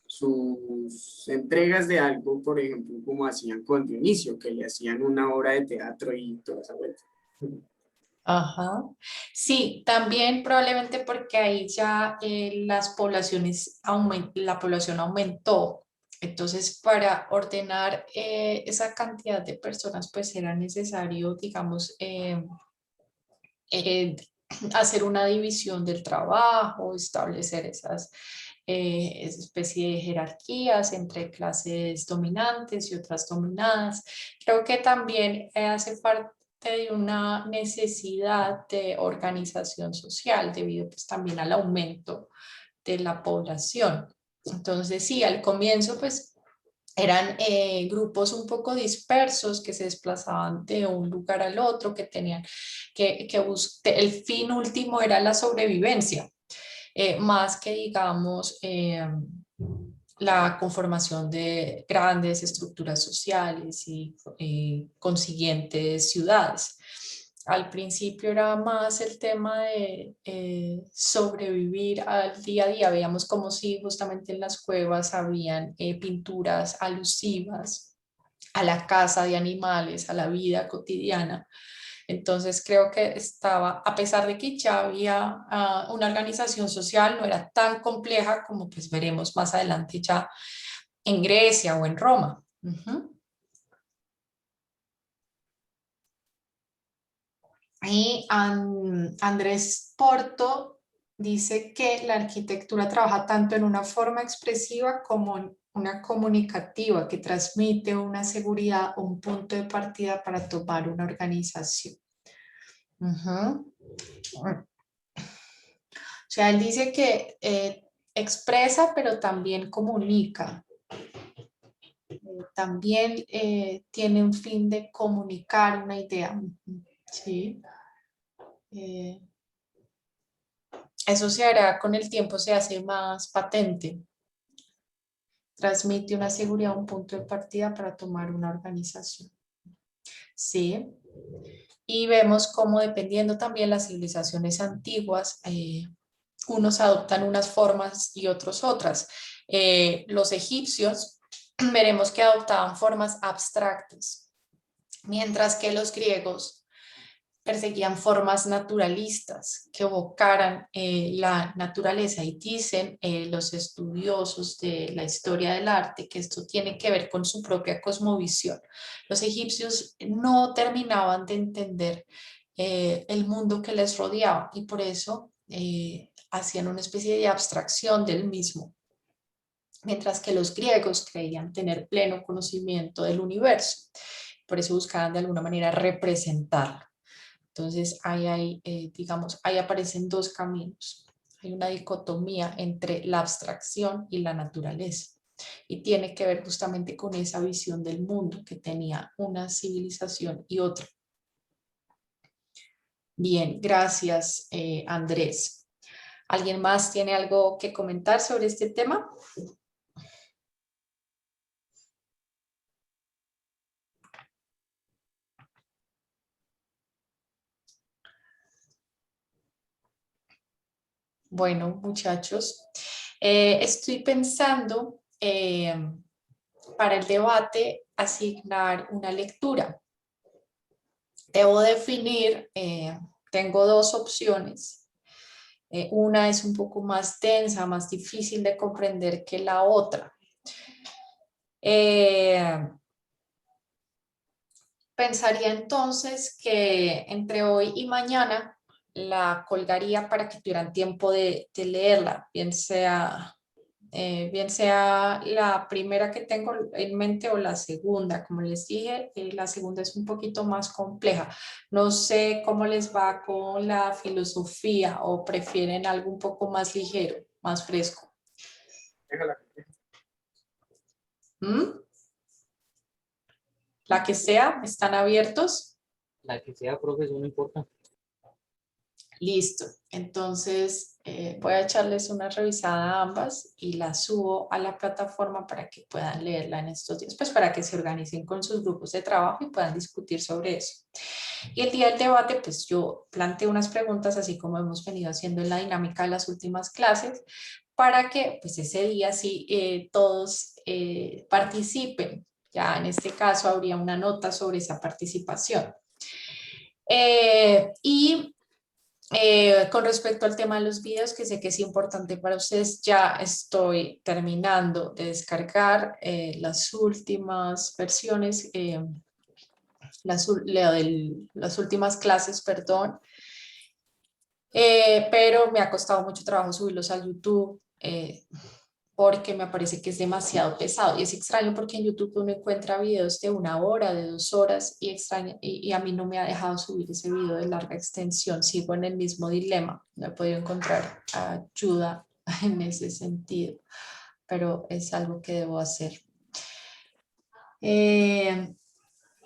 Sus entregas de algo, por ejemplo, como hacían con Dionisio, que le hacían una obra de teatro y toda esa vuelta. Ajá. Sí, también probablemente porque ahí ya la población aumentó. Entonces, para ordenar esa cantidad de personas, pues era necesario, digamos, eh, hacer una división del trabajo, establecer esa especie de jerarquías entre clases dominantes y otras dominadas. Creo que también hace parte de una necesidad de organización social debido pues también al aumento de la población. Entonces sí, al comienzo pues eran grupos un poco dispersos que se desplazaban de un lugar al otro, que tenían el fin último era la sobrevivencia, más que digamos la conformación de grandes estructuras sociales y consiguientes ciudades. Al principio era más el tema de sobrevivir al día a día. Veíamos como si justamente en las cuevas habían pinturas alusivas a la caza de animales, a la vida cotidiana. Entonces creo que estaba, a pesar de que ya había una organización social, no era tan compleja como pues veremos más adelante ya en Grecia o en Roma. Ujú. Y Andrés Porto dice que la arquitectura trabaja tanto en una forma expresiva como en una comunicativa que transmite una seguridad o un punto de partida para tomar una organización. Ujú. O sea, él dice que expresa, pero también comunica. También tiene un fin de comunicar una idea. Sí. Eso se hará con el tiempo, se hace más patente. Transmite una seguridad, un punto de partida para tomar una organización. Sí. Y vemos cómo dependiendo también las civilizaciones antiguas, unos adoptan unas formas y otros otras. Los egipcios veremos que adoptaban formas abstractas, mientras que los griegos perseguían formas naturalistas que evocaran la naturaleza, y dicen los estudiosos de la historia del arte que esto tiene que ver con su propia cosmovisión. Los egipcios no terminaban de entender el mundo que les rodeaba y por eso hacían una especie de abstracción del mismo, mientras que los griegos creían tener pleno conocimiento del universo. Por eso buscaban de alguna manera representarlo. Entonces, digamos, ahí aparecen dos caminos. Hay una dicotomía entre la abstracción y la naturaleza. Y tiene que ver justamente con esa visión del mundo que tenía una civilización y otra. Bien, gracias, Andrés. ¿Alguien más tiene algo que comentar sobre este tema? Bueno, muchachos, estoy pensando para el debate asignar una lectura. Debo definir, tengo dos opciones. Una es un poco más densa, más difícil de comprender que la otra. Pensaría entonces que entre hoy y mañana la colgaría para que tuvieran tiempo de leerla, bien sea la primera que tengo en mente o la segunda. Como les dije, la segunda es un poquito más compleja. No sé cómo les va con la filosofía o prefieren algo un poco más ligero, más fresco. ¿Mm? La que sea, ¿están abiertos? La que sea, profesor, no importa. Listo, entonces voy a echarles una revisada a ambas y la subo a la plataforma para que puedan leerla en estos días, pues para que se organicen con sus grupos de trabajo y puedan discutir sobre eso. Y el día del debate, pues yo planteo unas preguntas, así como hemos venido haciendo en la dinámica de las últimas clases, para que pues ese día sí todos participen. Ya en este caso habría una nota sobre esa participación. Con respecto al tema de los videos, que sé que es importante para ustedes, ya estoy terminando de descargar las últimas versiones, las últimas clases, perdón, pero me ha costado mucho trabajo subirlos a YouTube porque me parece que es demasiado pesado y es extraño porque en YouTube uno encuentra videos de 1 hora, de 2 horas y a mí no me ha dejado subir ese video de larga extensión. Sigo en el mismo dilema, no he podido encontrar ayuda en ese sentido, pero es algo que debo hacer.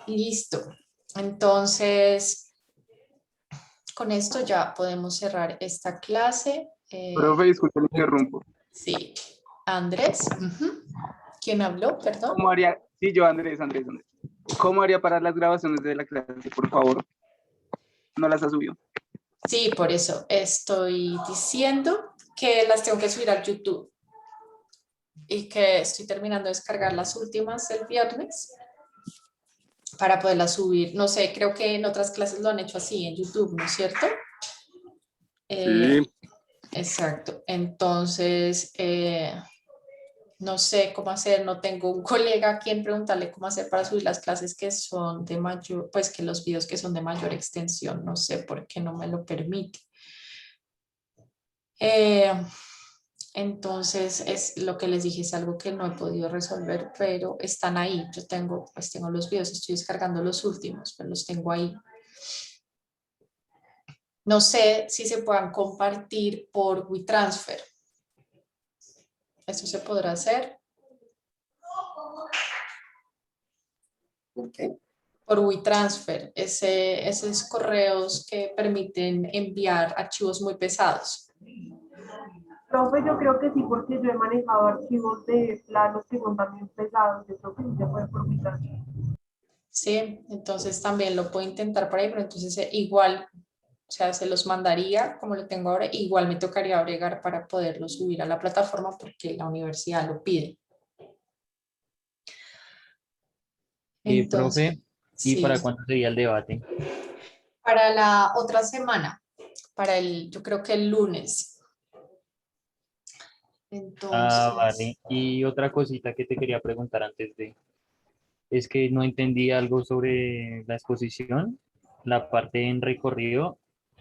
Listo, entonces con esto ya podemos cerrar esta clase. Profe, disculpe, le interrumpo. Sí, Andrés. ¿Quién habló? Perdón. ¿Cómo haría? Sí, yo, Andrés. ¿Cómo haría para las grabaciones de la clase, por favor? No las ha subido. Sí, por eso estoy diciendo que las tengo que subir al YouTube y que estoy terminando de descargar las últimas el viernes para poderlas subir. No sé, creo que en otras clases lo han hecho así en YouTube, ¿no es cierto? Sí. Exacto. Entonces, No sé cómo hacer, no tengo un colega a quien preguntarle cómo hacer para subir las clases que son de mayor, pues que los videos que son de mayor extensión, no sé por qué no me lo permite. Entonces, es lo que les dije, es algo que no he podido resolver, pero están ahí. Yo tengo, pues tengo los videos, estoy descargando los últimos, pero los tengo ahí. No sé si se puedan compartir por WeTransfer. ¿Eso se podrá hacer? ¿Por qué? Por WeTransfer, esos correos que permiten enviar archivos muy pesados. Profe, yo creo que sí, porque yo he manejado archivos de planos que son también pesados. Yo creo que sí se puede por WeTransfer. Sí, entonces también lo puedo intentar por ahí, pero entonces igual, o sea, se los mandaría como lo tengo ahora, igual me tocaría agregar para poderlo subir a la plataforma porque la universidad lo pide. Entonces, Profe, ¿y sí, para cuándo sería el debate? para la otra semana, yo creo que el lunes. Entonces, Vale. Y otra cosita que te quería preguntar antes de, es que no entendí algo sobre la exposición, la parte en recorrido.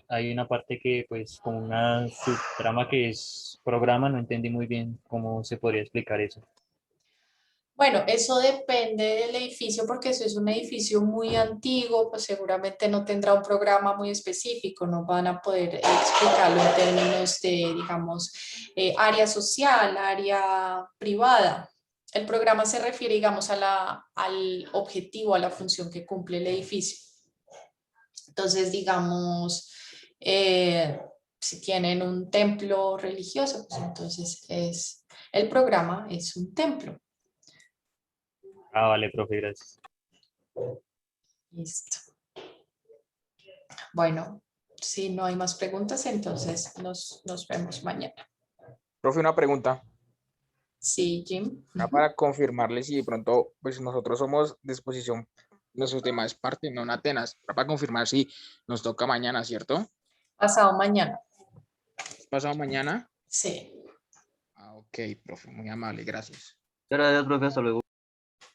Hay una parte que, pues, como una subtrama que es programa, no entendí muy bien cómo se podría explicar eso. bueno, eso depende del edificio porque eso es un edificio muy antiguo, pues seguramente no tendrá un programa muy específico, no van a poder explicarlo en términos de, digamos, área social, área privada. El programa se refiere, digamos, al objetivo, a la función que cumple el edificio. Entonces, digamos, si tienen un templo religioso, pues entonces el programa es un templo. Vale, profe, gracias. Listo. Bueno, si no hay más preguntas, entonces nos vemos mañana. Profe, una pregunta. Sí, Jim. Para confirmarles si de pronto, pues nosotros somos de exposición, nuestro tema es parte, no en Atenas. Para confirmar si nos toca mañana, ¿cierto? Pasado mañana. ¿Pasado mañana? Sí. Ok, profe, muy amable, gracias. Gracias, profe, hasta luego.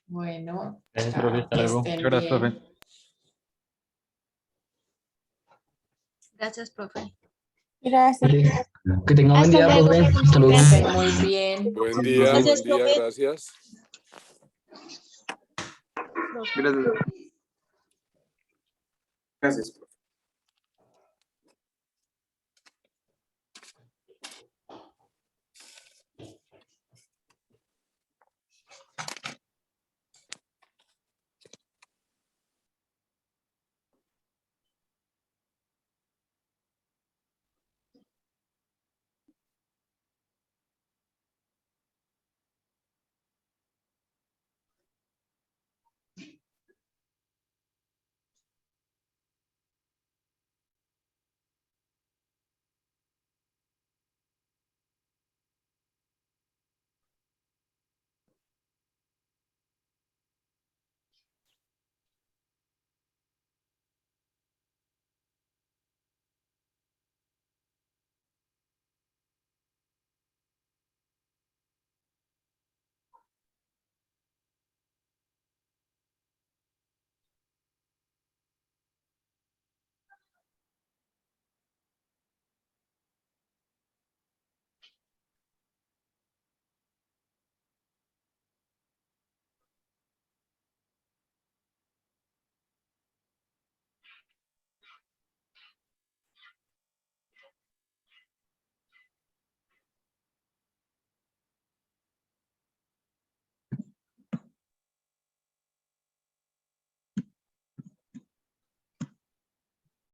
Bueno, Gracias, profe, hasta que luego. estén Gracias, bien. profe. Gracias, profe. Gracias. Que tenga buen día, profe. Hasta luego. Que estén muy bien. Buen día, Gracias, buen día, profe. gracias. Gracias.